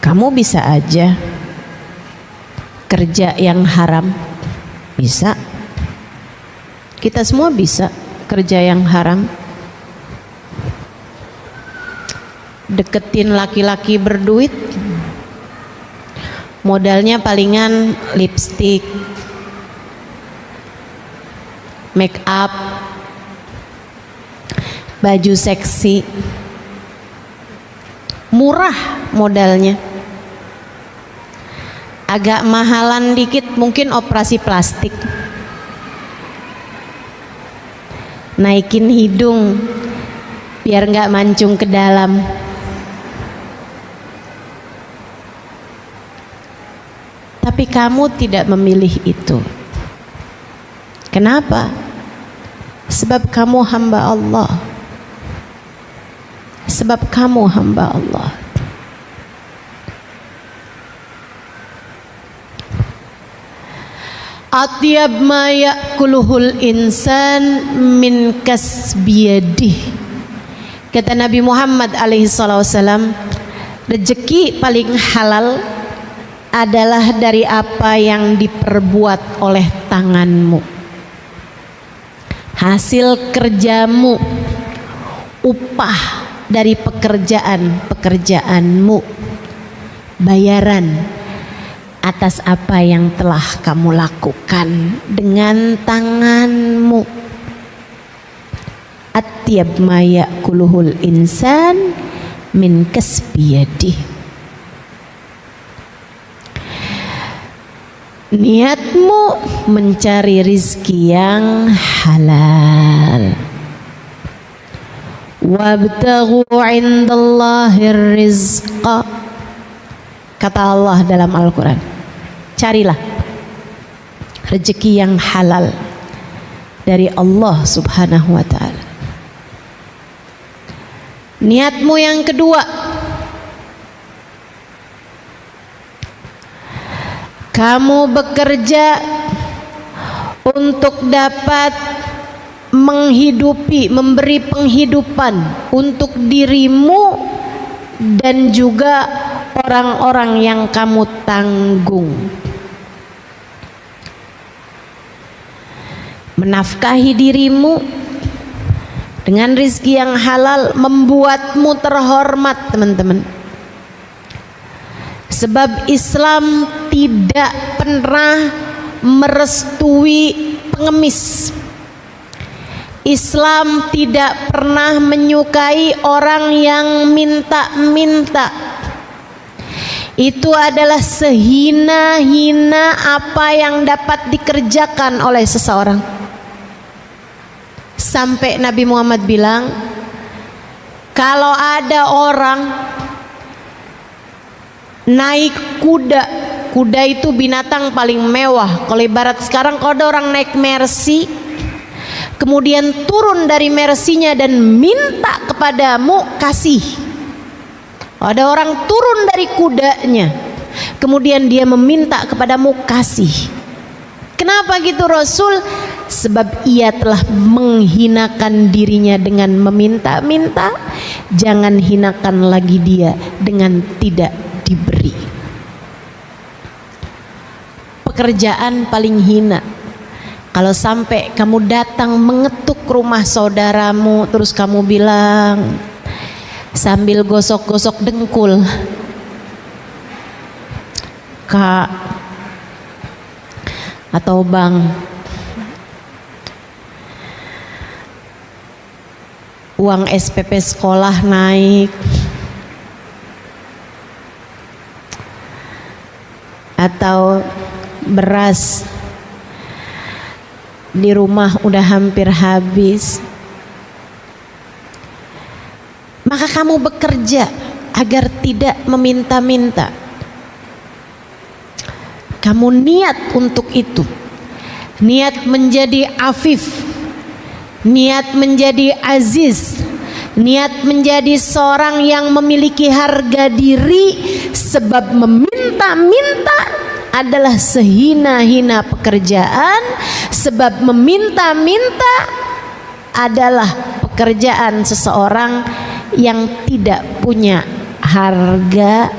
Kamu bisa aja kerja yang haram, bisa. Kita semua bisa kerja yang haram. deketin laki-laki berduit, modalnya palingan lipstick, make up, baju seksi, murah modalnya. Agak mahalan dikit mungkin operasi plastik, naikin hidung biar nggak mancung ke dalam. Tapi kamu tidak memilih itu. Kenapa? Sebab kamu hamba Allah. Sebab kamu hamba Allah. Atyab ma ya'kuluhul insan min kasbiyadih. Kata Nabi Muhammad alaihi wasallam, rezeki paling halal adalah dari apa yang diperbuat oleh tanganmu. Hasil kerjamu, upah dari pekerjaanmu, bayaran atas apa yang telah kamu lakukan dengan tanganmu. Atyab ma ya'kuluhul insan min kasbiyadih. Niatmu mencari rizki yang halal. Wabtaghu 'indallahir rizqa. Kata Allah dalam Al-Quran, carilah rezeki yang halal dari Allah Subhanahu wa ta'ala. Niatmu yang kedua, kamu bekerja untuk dapat menghidupi, memberi penghidupan untuk dirimu dan juga orang-orang yang kamu tanggung. Menafkahi dirimu dengan rizki yang halal membuatmu terhormat, teman-teman. Sebab Islam tidak pernah merestui pengemis. Islam tidak pernah menyukai orang yang minta-minta. Itu adalah sehina-hina apa yang dapat dikerjakan oleh seseorang. Sampai Nabi Muhammad bilang, kalau ada orang naik kuda, kuda itu binatang paling mewah. Kalau ibarat sekarang, kalau ada orang naik Mercy, kemudian turun dari Mercy-nya dan minta kepadamu, kasih. Ada orang turun dari kudanya, kemudian dia meminta kepadamu, kasih. Kenapa gitu Rasul? Sebab ia telah menghinakan dirinya dengan meminta-minta. Jangan hinakan lagi dia dengan tidak diberi. Pekerjaan paling hina, kalau sampai kamu datang mengetuk rumah saudaramu, terus kamu bilang sambil gosok-gosok dengkul, Kak atau Bang, uang SPP sekolah naik, atau beras di rumah udah hampir habis. Maka kamu bekerja agar tidak meminta-minta. Kamu niat untuk itu. Niat menjadi afif, niat menjadi aziz, niat menjadi seorang yang memiliki harga diri. Sebab meminta-minta adalah sehina-hina pekerjaan. Sebab meminta-minta adalah pekerjaan seseorang yang tidak punya harga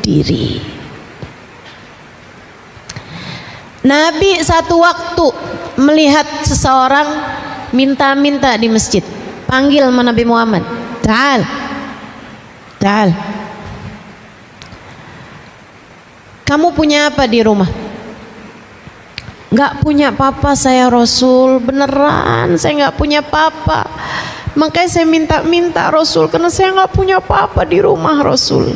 diri. Nabi satu waktu melihat seseorang minta-minta di masjid. Panggil Nabi Muhammad, "Ta'al." Ta'al. Kamu punya apa di rumah? Gak punya papa saya Rasul. Beneran saya gak punya papa. Makanya saya minta Rasul, karena saya gak punya papa di rumah Rasul.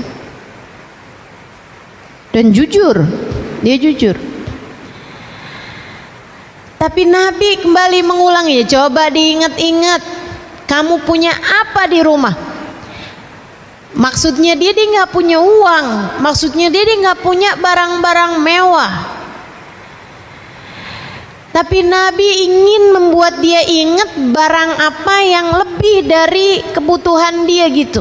Dan jujur, dia jujur. Tapi Nabi kembali mengulang, ya coba diingat-ingat, kamu punya apa di rumah? Maksudnya dia nggak punya uang, maksudnya dia nggak punya barang-barang mewah. Tapi Nabi ingin membuat dia ingat barang apa yang lebih dari kebutuhan dia gitu.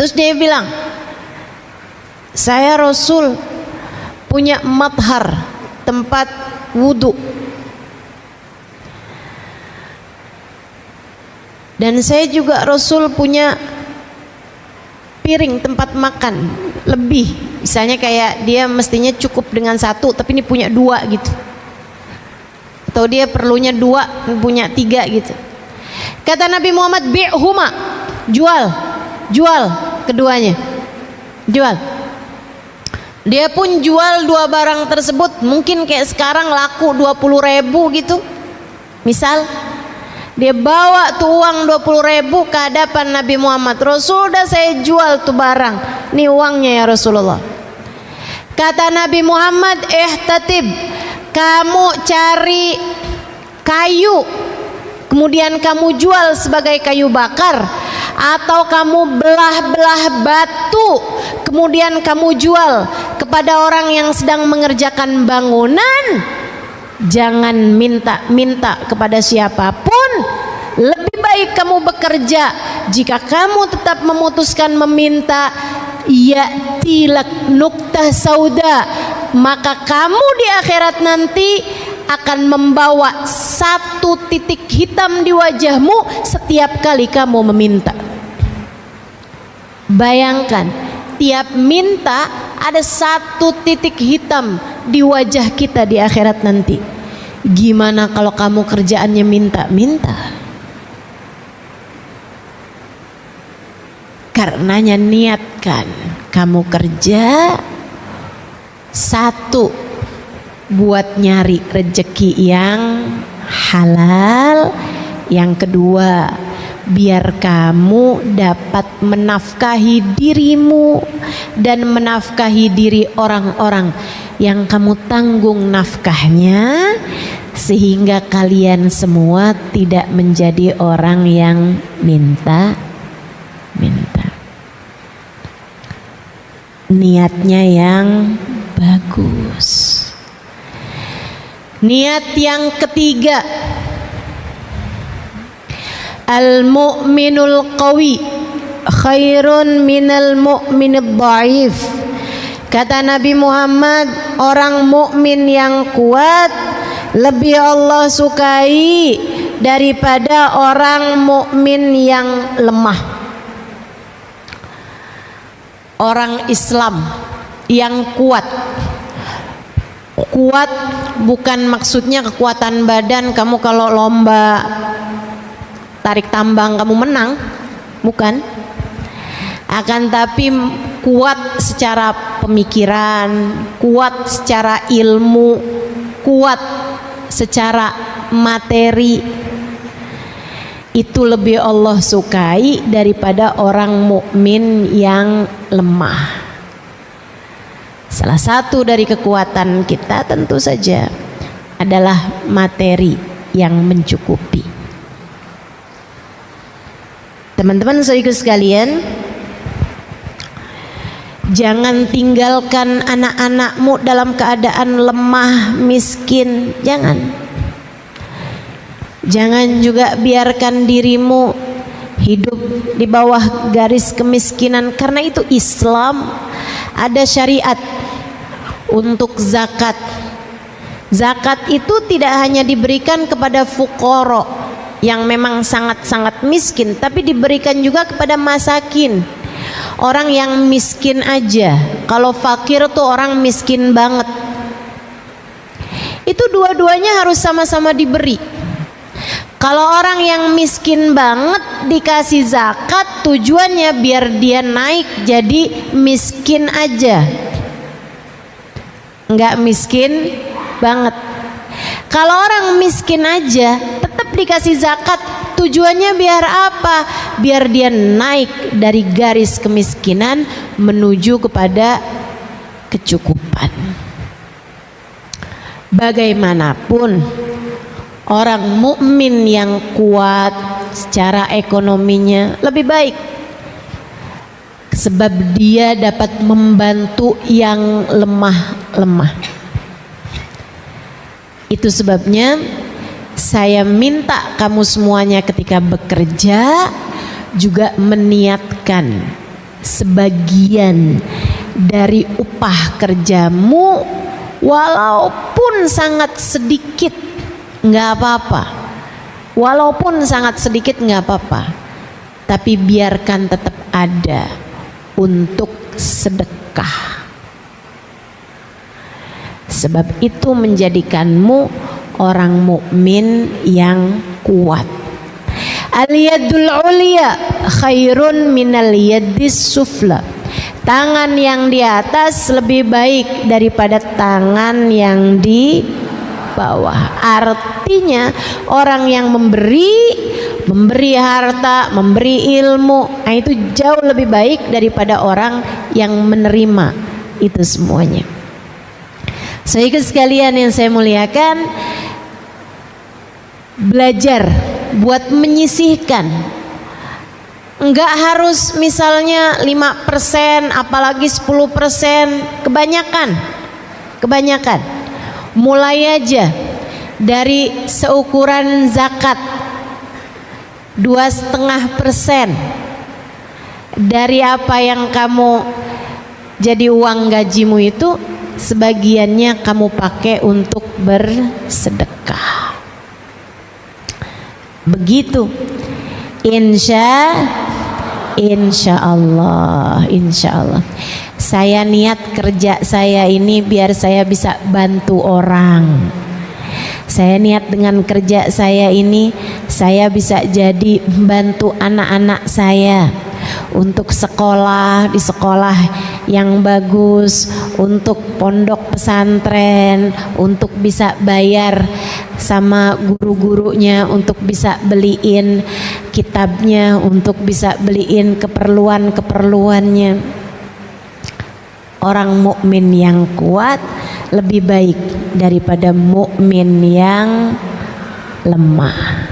Terus dia bilang, saya Rasul punya mathar, tempat wudhu, dan saya juga Rasul punya piring tempat makan lebih. Misalnya kayak dia mestinya cukup dengan satu, tapi ini punya dua gitu, atau dia perlunya dua, punya tiga gitu. Kata Nabi Muhammad, bi'huma, jual keduanya, jual. Dia pun jual dua barang tersebut. Mungkin kayak sekarang laku 20.000 gitu misal. Dia bawa tuh uang 20.000 ke hadapan Nabi Muhammad. Rasul, udah saya jual tuh barang, nih uangnya ya Rasulullah. Kata Nabi Muhammad, ihtatib, kamu cari kayu, kemudian kamu jual sebagai kayu bakar, atau kamu belah-belah batu, kemudian kamu jual kepada orang yang sedang mengerjakan bangunan. Jangan minta kepada siapapun. Lebih baik kamu bekerja. Jika kamu tetap memutuskan meminta, ya'tilak nuktah sauda, maka kamu di akhirat nanti akan membawa satu titik hitam di wajahmu setiap kali kamu meminta. Bayangkan, tiap minta ada satu titik hitam di wajah kita di akhirat nanti. Gimana kalau kamu kerjaannya minta-minta? Karenanya niatkan kamu kerja, satu, buat nyari rezeki yang halal. Yang kedua, biar kamu dapat menafkahi dirimu dan menafkahi diri orang-orang yang kamu tanggung nafkahnya, sehingga kalian semua tidak menjadi orang yang minta. Niatnya yang bagus. Niat yang ketiga, al-mu'minul qawi khairun minal mu'minid dhaif. Kata Nabi Muhammad, orang mukmin yang kuat lebih Allah sukai daripada orang mukmin yang lemah. Orang Islam yang kuat bukan maksudnya kekuatan badan, kamu kalau lomba tarik tambang kamu menang, bukan. Akan tapi kuat secara pemikiran, kuat secara ilmu, kuat secara materi. Itu lebih Allah sukai daripada orang mukmin yang lemah. Salah satu dari kekuatan kita tentu saja adalah materi yang mencukupi. Teman-teman saudaraku sekalian, jangan tinggalkan anak-anakmu dalam keadaan lemah, miskin. Jangan juga biarkan dirimu hidup di bawah garis kemiskinan, karena itu Islam ada syariat untuk zakat. Zakat itu tidak hanya diberikan kepada fuqara yang memang sangat-sangat miskin, tapi diberikan juga kepada masakin, orang yang miskin aja. Kalau fakir tuh orang miskin banget. Itu dua-duanya harus sama-sama diberi. Kalau orang yang miskin banget dikasih zakat, tujuannya biar dia naik jadi miskin aja, nggak miskin banget. Kalau orang miskin aja tetap dikasih zakat, tujuannya biar apa? Biar dia naik dari garis kemiskinan menuju kepada kecukupan. Bagaimanapun, orang mukmin yang kuat secara ekonominya lebih baik, sebab dia dapat membantu yang lemah. Itu sebabnya saya minta kamu semuanya ketika bekerja juga meniatkan sebagian dari upah kerjamu, walaupun sangat sedikit nggak apa-apa, walaupun sangat sedikit nggak apa-apa, tapi biarkan tetap ada untuk sedekah. Sebab itu menjadikanmu orang mukmin yang kuat. Al-yadul ulya khairun minal yadis sufla. Tangan yang di atas lebih baik daripada tangan yang di bawah. Artinya orang yang memberi harta, memberi ilmu, nah itu jauh lebih baik daripada orang yang menerima itu semuanya. Sehingga sekalian yang saya muliakan, belajar buat menyisihkan. Enggak harus misalnya 5%, apalagi 10%, kebanyakan. Mulai aja dari seukuran zakat 2,5% dari apa yang kamu jadi uang gajimu itu, sebagiannya kamu pakai untuk bersedekah. Begitu. Insya Allah. Saya niat kerja saya ini biar saya bisa bantu orang. Saya niat dengan kerja saya ini saya bisa jadi bantu anak-anak saya untuk sekolah di sekolah yang bagus, untuk pondok pesantren, untuk bisa bayar sama guru-gurunya, untuk bisa beliin kitabnya, untuk bisa beliin keperluan-keperluannya. Orang mukmin yang kuat lebih baik daripada mukmin yang lemah.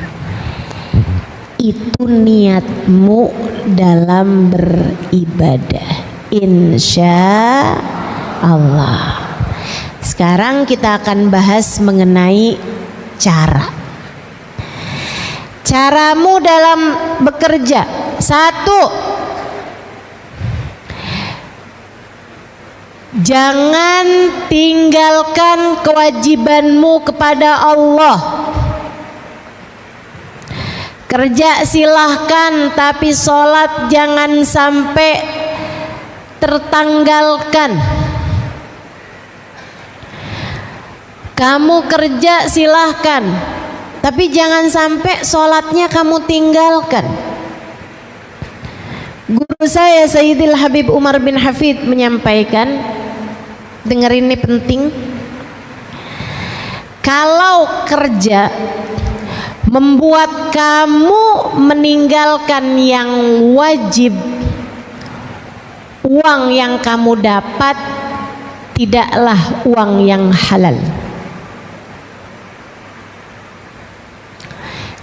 Itu niatmu dalam beribadah, insya Allah. Sekarang kita akan bahas mengenai caramu dalam bekerja. 1, jangan tinggalkan kewajibanmu kepada Allah. Kerja silahkan, tapi sholat jangan sampai tertanggalkan. Kamu kerja silahkan, tapi jangan sampai sholatnya kamu tinggalkan. Guru saya Sayyidil Habib Umar bin Hafid menyampaikan, dengerin ini penting. Kalau kerja membuat kamu meninggalkan yang wajib, uang yang kamu dapat tidaklah uang yang halal.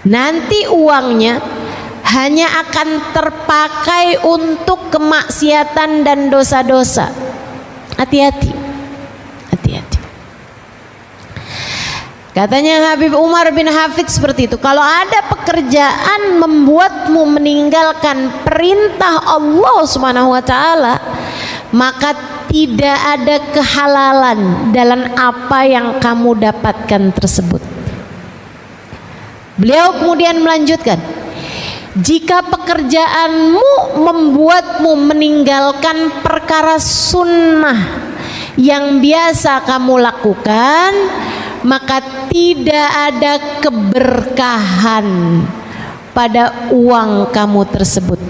Nanti uangnya hanya akan terpakai untuk kemaksiatan dan dosa-dosa. Hati-hati. Katanya Habib Umar bin Hafid seperti itu. Kalau ada pekerjaan membuatmu meninggalkan perintah Allah Subhanahu wa taala, maka tidak ada kehalalan dalam apa yang kamu dapatkan tersebut. Beliau kemudian melanjutkan, jika pekerjaanmu membuatmu meninggalkan perkara sunnah yang biasa kamu lakukan, maka tidak ada keberkahan pada uang kamu tersebut.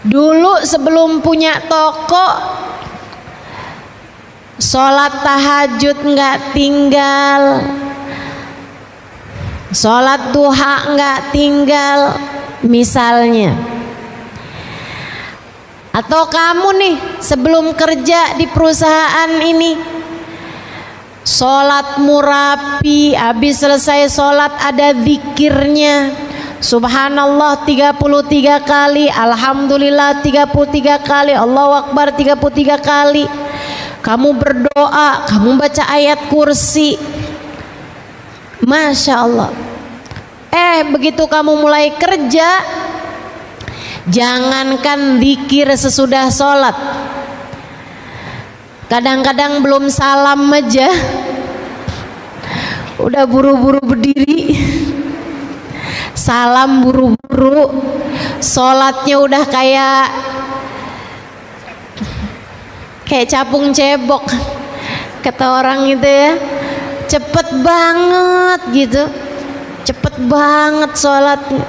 Dulu sebelum punya toko, sholat tahajud nggak tinggal, sholat duha nggak tinggal misalnya. Atau kamu nih sebelum kerja di perusahaan ini, sholat murapi, habis selesai sholat ada zikirnya, subhanallah 33 kali, alhamdulillah 33 kali, Allahu Akbar 33 kali. Kamu berdoa, kamu baca ayat kursi, Masya Allah. Begitu kamu mulai kerja, jangankan zikir sesudah sholat, kadang-kadang belum salam aja udah buru-buru berdiri, salam buru-buru, sholatnya udah kayak capung cebok kata orang gitu ya, cepet banget gitu, cepet banget sholatnya,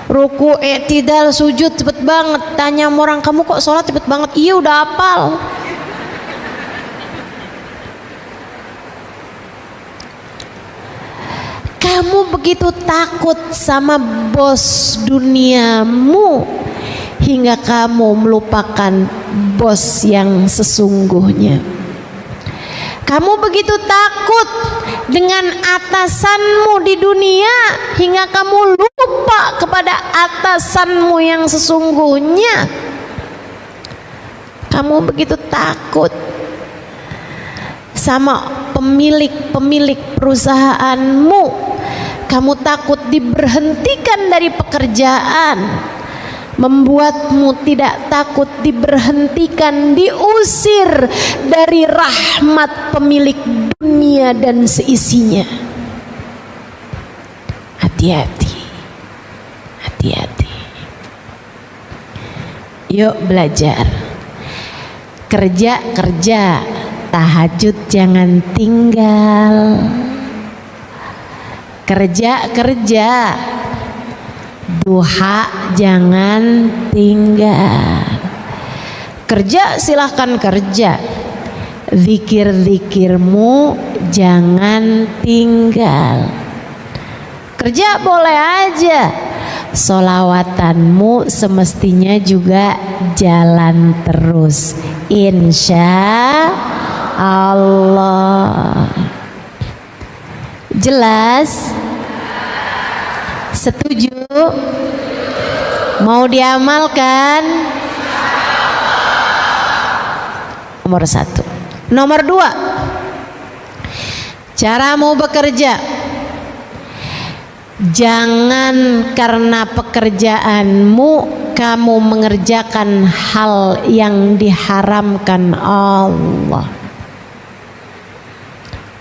ruku, i'tidal, sujud cepet banget. Tanya sama orang, kamu kok sholat cepet banget? Iya udah hafal. Kamu begitu takut sama bos duniamu hingga kamu melupakan bos yang sesungguhnya. Kamu begitu takut dengan atasanmu di dunia hingga kamu lupa kepada atasanmu yang sesungguhnya. Kamu begitu takut sama pemilik perusahaanmu. Kamu takut diberhentikan dari pekerjaan, membuatmu tidak takut diberhentikan, diusir dari rahmat pemilik dunia dan seisinya. Hati-hati, hati-hati. Yuk belajar, kerja, tahajud jangan tinggal. Kerja, duha jangan tinggal. Kerja silahkan kerja, zikir-zikirmu jangan tinggal. Kerja boleh aja, sholawatanmu semestinya juga jalan terus, insya Allah. Jelas? Setuju? Mau diamalkan? Nomor 1. Nomor 2, cara mau bekerja, jangan karena pekerjaanmu kamu mengerjakan hal yang diharamkan Allah.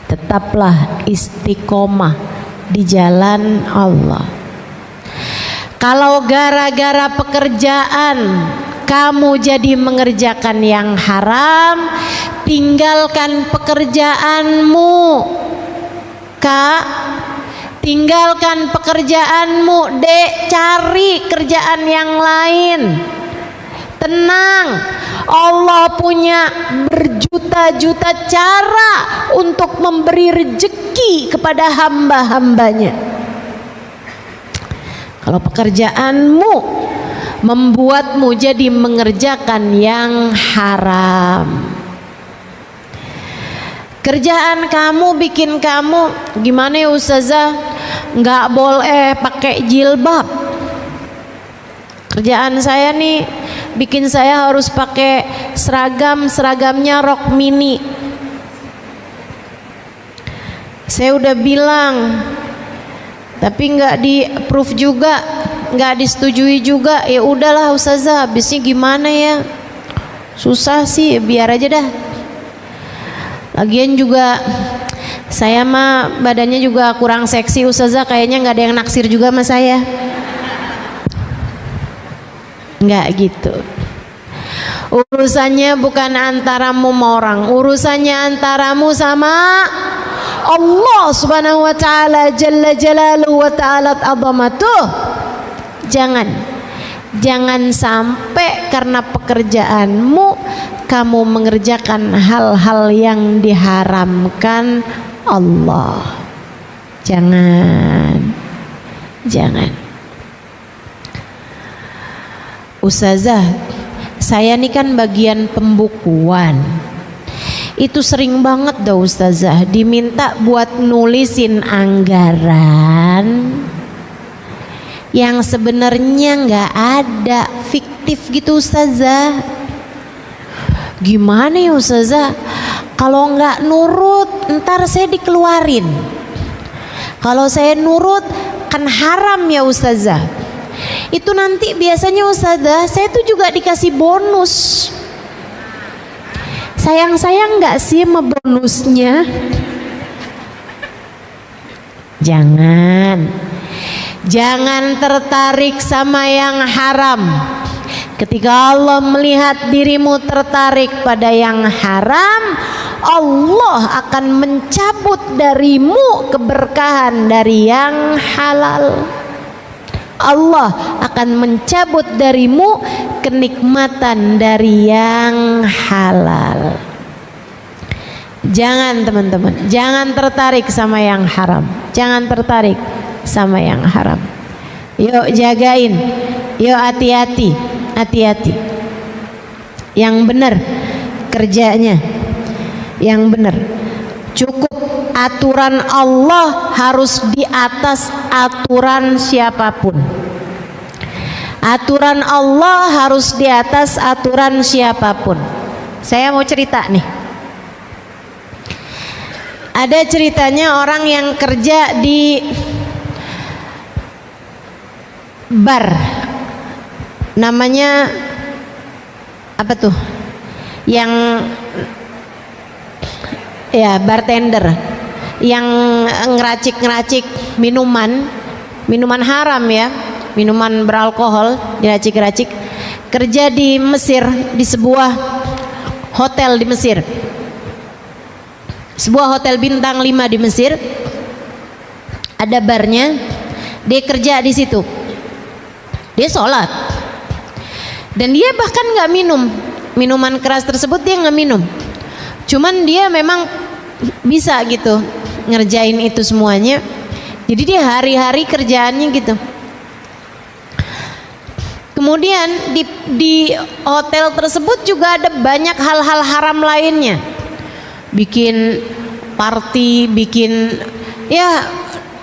Tetaplah istiqomah di jalan Allah. Kalau gara-gara pekerjaan kamu jadi mengerjakan yang haram, tinggalkan pekerjaanmu, Kak. Tinggalkan pekerjaanmu, Dek, cari kerjaan yang lain. Tenang, Allah punya berjuta-juta cara untuk memberi rezeki kepada hamba-hambanya. Kalau pekerjaanmu membuatmu jadi mengerjakan yang haram, kerjaan kamu bikin kamu gimana ya Ustazah, nggak boleh pakai jilbab. Kerjaan saya nih bikin saya harus pakai seragamnya rok mini. Saya udah bilang, tapi nggak di approve juga, nggak disetujui juga. Ya udahlah Ustazah, habisnya gimana ya? Susah sih, biar aja dah. Lagian juga saya mah badannya juga kurang seksi Ustazah, kayaknya nggak ada yang naksir juga sama saya. Nggak gitu. Urusannya bukan antaramu sama orang, urusannya antaramu sama Allah Subhanahu wa taala jalla jalaluhu wa ta'alat azamatuh. Jangan sampai karena pekerjaanmu kamu mengerjakan hal-hal yang diharamkan Allah. Jangan. Ustazah, saya ini kan bagian pembukuan. Itu sering banget dah Ustazah diminta buat nulisin anggaran yang sebenarnya nggak ada, fiktif gitu Ustazah. Gimana ya Ustazah? Kalau nggak nurut ntar saya dikeluarin. Kalau saya nurut kan haram ya Ustazah. Itu nanti biasanya Ustazah saya tuh juga dikasih bonus. Sayang nggak sih sama bonusnya? Jangan tertarik sama yang haram. Ketika Allah melihat dirimu tertarik pada yang haram, Allah akan mencabut darimu keberkahan dari yang halal. Allah akan mencabut darimu kenikmatan dari yang halal. Jangan teman-teman, jangan tertarik sama yang haram. Jangan tertarik sama yang haram. Yuk jagain, yuk hati-hati. Yang benar kerjanya, yang benar. Cukup aturan Allah harus di atas aturan siapapun. Aturan Allah harus di atas aturan siapapun. Saya mau cerita nih. Ada ceritanya orang yang kerja di bar, namanya apa tuh? Yang ya bartender, yang ngeracik minuman haram ya, minuman beralkohol diracik-racik. Kerja di Mesir, di sebuah hotel di Mesir, sebuah hotel bintang 5 di Mesir. Ada barnya, dia kerja di situ. Dia sholat dan dia bahkan nggak minum minuman keras tersebut, dia nggak minum. Cuman dia memang bisa gitu ngerjain itu semuanya. Jadi dia hari-hari kerjaannya gitu. Kemudian di hotel tersebut juga ada banyak hal-hal haram lainnya. Bikin party, bikin ya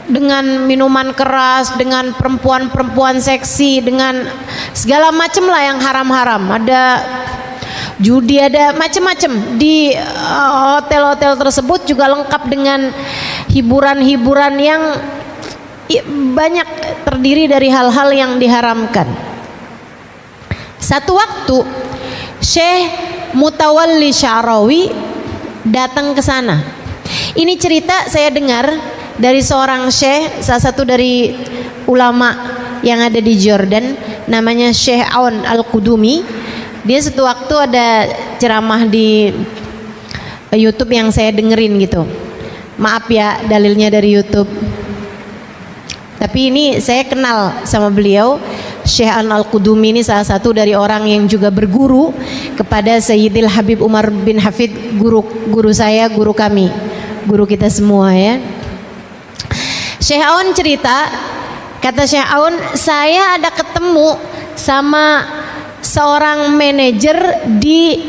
dengan minuman keras, dengan perempuan-perempuan seksi, dengan segala macam lah yang haram-haram. Ada judi, ada macam-macam. Di hotel-hotel tersebut juga lengkap dengan hiburan-hiburan yang banyak terdiri dari hal-hal yang diharamkan. Satu waktu Syekh Mutawalli Sya'rawi datang ke sana. Ini cerita saya dengar dari seorang syekh, salah satu dari ulama yang ada di Jordan, namanya Syekh Aun Al-Qudumi. Dia satu waktu ada ceramah di YouTube yang saya dengerin gitu. Maaf ya dalilnya dari YouTube. Tapi ini saya kenal sama beliau. Syekh Aun Al-Qudumi ini salah satu dari orang yang juga berguru kepada Sayyidil Habib Umar bin Hafid, guru saya, guru kami, guru kita semua ya. Syekh Aun cerita, kata Syekh Aun, saya ada ketemu sama seorang manajer di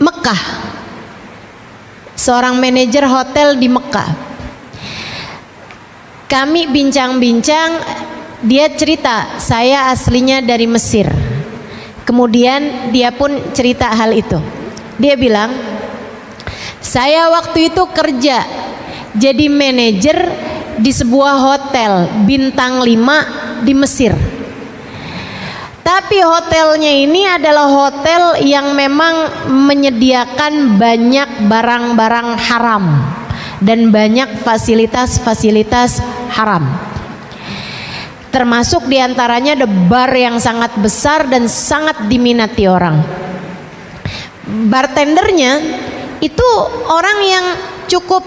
Mekah, seorang manajer hotel di Mekah. Kami bincang-bincang, dia cerita saya aslinya dari Mesir. Kemudian dia pun cerita hal itu. Dia bilang, saya waktu itu kerja jadi manajer di sebuah hotel bintang 5 di Mesir. Tapi hotelnya ini adalah hotel yang memang menyediakan banyak barang-barang haram dan banyak fasilitas-fasilitas haram. Termasuk diantaranya ada bar yang sangat besar dan sangat diminati orang. Bartendernya itu orang yang cukup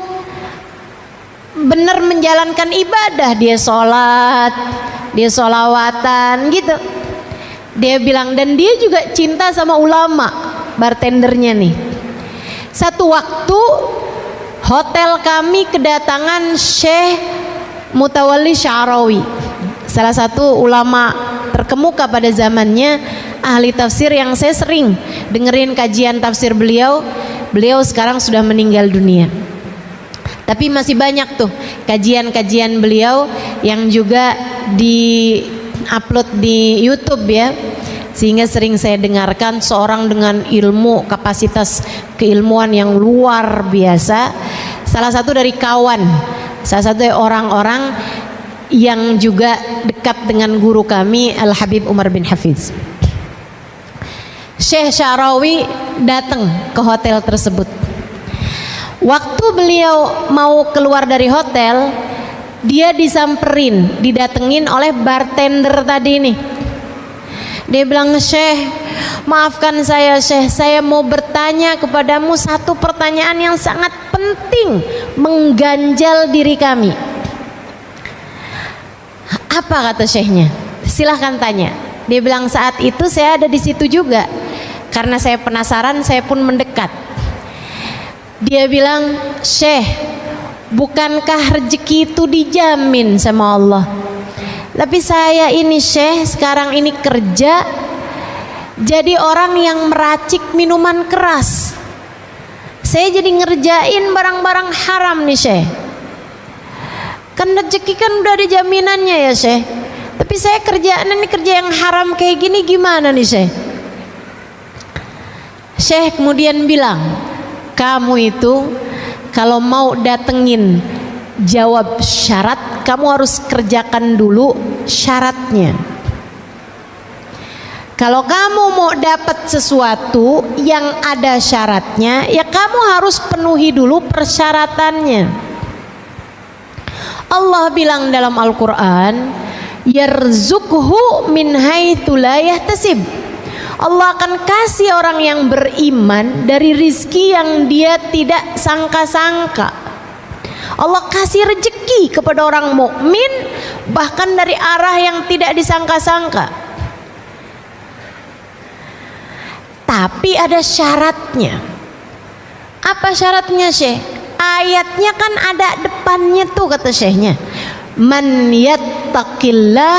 benar menjalankan ibadah. Dia sholat, dia sholawatan gitu. Dia bilang, dan dia juga cinta sama ulama, bartendernya nih. Satu waktu hotel kami kedatangan Syekh Mutawalli Sya'rawi, salah satu ulama terkemuka pada zamannya, ahli tafsir yang saya sering dengerin kajian tafsir beliau. Beliau sekarang sudah meninggal dunia, tapi masih banyak tuh kajian-kajian beliau yang juga di-upload di YouTube ya, sehingga sering saya dengarkan. Seorang dengan ilmu, kapasitas keilmuan yang luar biasa, salah satu dari kawan, salah satu dari orang-orang yang juga dekat dengan guru kami Al-Habib Umar bin Hafiz. Syekh Sya'rawi datang ke hotel tersebut. Waktu beliau mau keluar dari hotel, dia disamperin, didatengin oleh bartender tadi nih. Dia bilang, Syekh, maafkan saya Syekh, saya mau bertanya kepadamu satu pertanyaan yang sangat penting, mengganjal diri kami. Apa kata Syekhnya? Silahkan tanya. Dia bilang, saat itu saya ada di situ juga. Karena saya penasaran, saya pun mendekat. Dia bilang, Syekh, bukankah rezeki itu dijamin sama Allah? Tapi saya ini Syekh, sekarang ini kerja jadi orang yang meracik minuman keras. Saya jadi ngerjain barang-barang haram nih Syekh. Kan rezeki kan udah ada jaminannya ya Syekh. Tapi saya kerjaan ini kerja yang haram kayak gini, gimana nih Syekh? Syekh kemudian bilang, kamu itu kalau mau datengin jawab syarat, kamu harus kerjakan dulu syaratnya. Kalau kamu mau dapat sesuatu yang ada syaratnya, ya kamu harus penuhi dulu persyaratannya. Allah bilang dalam Al-Quran, yarzuqhu min haitsu la yahtasib. Allah akan kasih orang yang beriman dari rizki yang dia tidak sangka-sangka. Allah kasih rezeki kepada orang mukmin bahkan dari arah yang tidak disangka-sangka. Tapi ada syaratnya. Apa syaratnya Syekh? Ayatnya kan ada depannya tuh, kata Syekhnya, man yattaqillah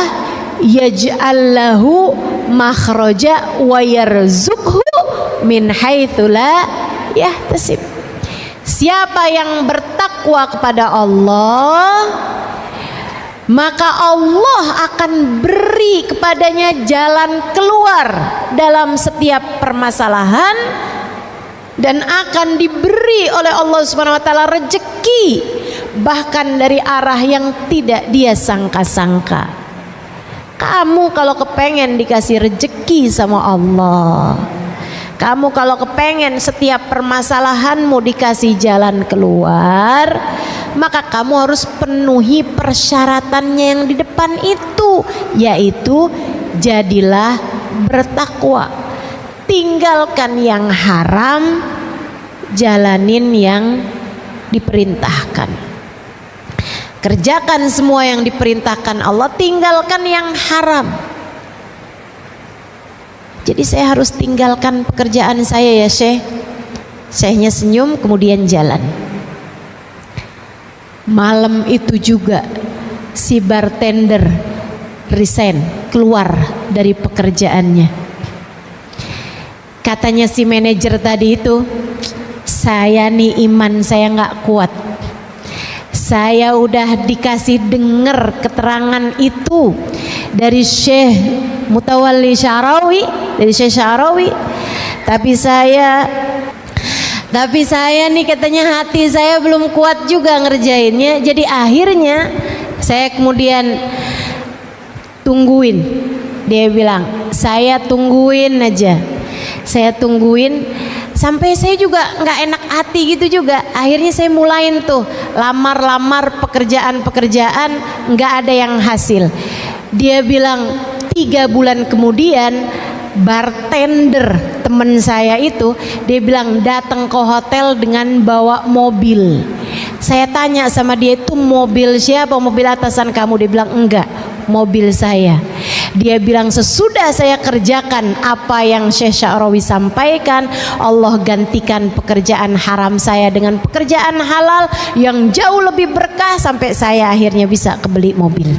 yaj'al lahu makhraja wa yarzuqhu min haitsu la yahtasib. Siapa yang bertakwa kepada Allah, maka Allah akan beri kepadanya jalan keluar dalam setiap permasalahan, dan akan diberi oleh Allah Subhanahu wa taala rezeki bahkan dari arah yang tidak dia sangka-sangka. Kamu kalau kepengen dikasih rezeki sama Allah, kamu kalau kepengen setiap permasalahanmu dikasih jalan keluar, maka kamu harus penuhi persyaratannya yang di depan itu, yaitu jadilah bertakwa, tinggalkan yang haram, jalanin yang diperintahkan. Kerjakan semua yang diperintahkan Allah, tinggalkan yang haram. Jadi saya harus tinggalkan pekerjaan saya ya Syekh. Syekhnya senyum kemudian jalan. Malam itu juga si bartender resign, keluar dari pekerjaannya. Katanya si manajer tadi itu, saya nih iman saya nggak kuat. Saya udah dikasih dengar keterangan itu dari Syekh Mutawalli Sya'rawi, dari Syekh Sya'rawi, tapi saya nih katanya hati saya belum kuat juga ngerjainnya. Jadi akhirnya saya kemudian tungguin. Dia bilang, saya tungguin aja, saya tungguin sampai saya juga nggak enak hati gitu juga. Akhirnya saya mulain tuh lamar-lamar pekerjaan-pekerjaan, nggak ada yang hasil. Dia bilang 3 bulan kemudian bartender temen saya itu, dia bilang datang ke hotel dengan bawa mobil. Saya tanya sama dia, itu mobil siapa, mobil atasan kamu? Dia bilang enggak, mobil saya. Dia bilang sesudah saya kerjakan apa yang Syekh Sya'rawi sampaikan, Allah gantikan pekerjaan haram saya dengan pekerjaan halal yang jauh lebih berkah, sampai saya akhirnya bisa kebeli mobil.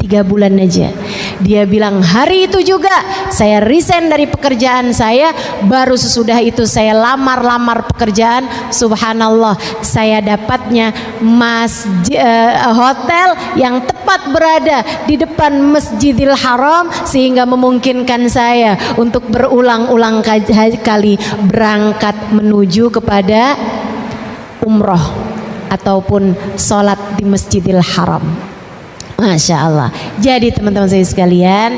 3 bulan aja. Dia bilang hari itu juga saya resign dari pekerjaan saya, baru sesudah itu saya lamar pekerjaan. Subhanallah, saya dapatnya hotel yang tepat berada di depan Masjidil Haram, sehingga memungkinkan saya untuk berulang-ulang kali berangkat menuju kepada umroh ataupun sholat di Masjidil Haram. Masya Allah. Jadi teman-teman saya sekalian,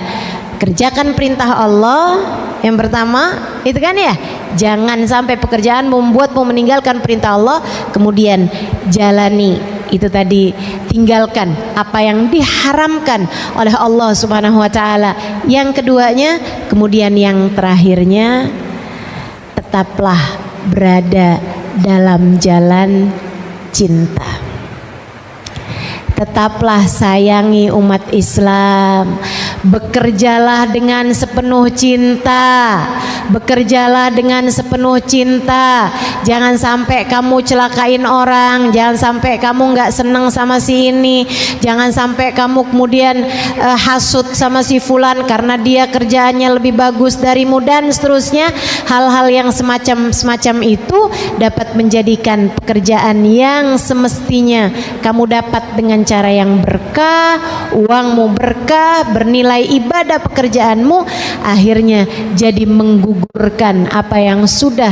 kerjakan perintah Allah. Yang pertama itu kan ya, jangan sampai pekerjaan membuatmu meninggalkan perintah Allah. Kemudian jalani itu tadi, tinggalkan apa yang diharamkan oleh Allah Subhanahu wa taala. Yang keduanya, kemudian yang terakhirnya, tetaplah berada dalam jalan cinta. Tetaplah sayangi umat Islam, bekerjalah dengan sepenuh cinta, bekerjalah dengan sepenuh cinta. Jangan sampai kamu celakain orang, jangan sampai kamu nggak senang sama si ini, jangan sampai kamu kemudian hasut sama si fulan karena dia kerjaannya lebih bagus darimu, dan seterusnya. Hal-hal yang semacam itu dapat menjadikan pekerjaan yang semestinya kamu dapat dengan cara yang berkah, uangmu berkah, bernilai ibadah pekerjaanmu, akhirnya jadi menggugurkan apa yang sudah,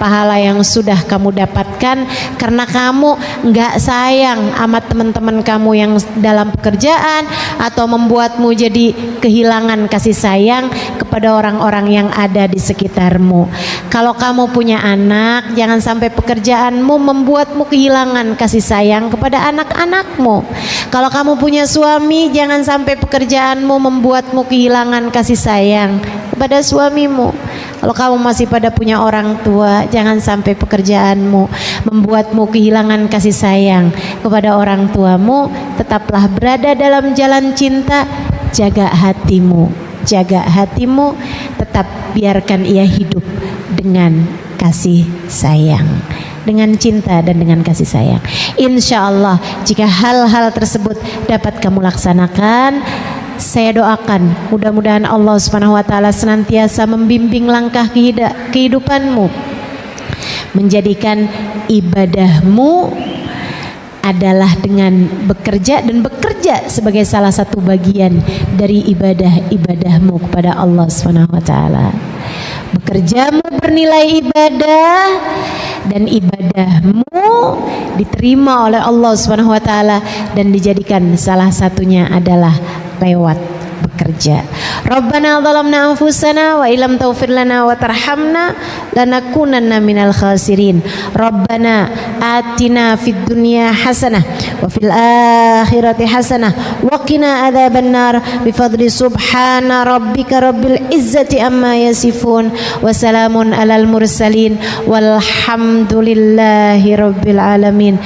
pahala yang sudah kamu dapatkan karena kamu nggak sayang sama teman-teman kamu yang dalam pekerjaan, atau membuatmu jadi kehilangan kasih sayang kepada orang-orang yang ada di sekitarmu. Kalau kamu punya anak, jangan sampai pekerjaanmu membuatmu kehilangan kasih sayang kepada anak-anakmu. Kalau kamu punya suami, jangan sampai pekerjaanmu membuatmu kehilangan kasih sayang kepada suamimu. Kalau kamu masih pada punya orang tua, jangan sampai pekerjaanmu membuatmu kehilangan kasih sayang kepada orang tuamu. Tetaplah berada dalam jalan cinta. Jaga hatimu, tetap biarkan ia hidup dengan kasih sayang, dengan cinta dan dengan kasih sayang. Insya Allah jika hal-hal tersebut dapat kamu laksanakan, saya doakan mudah-mudahan Allah Subhanahu wa taala senantiasa membimbing langkah kehidupanmu, menjadikan ibadahmu adalah dengan bekerja, dan bekerja sebagai salah satu bagian dari ibadahmu kepada Allah Subhanahu wa taala. Bekerjamu bernilai ibadah, dan ibadahmu diterima oleh Allah Subhanahu wa taala, dan dijadikan salah satunya adalah lewat bekerja. Rabbana zalamna anfusana wa illam taghfir lana wa tarhamna lanakunanna minal khasirin. Rabbana atina fid dunya hasanah wa fil akhirati hasanah wa qina adzabannar bi fadli subhana rabbika rabbil izzati amma yasifun wa salamun alal mursalin walhamdulillahi rabbil alamin.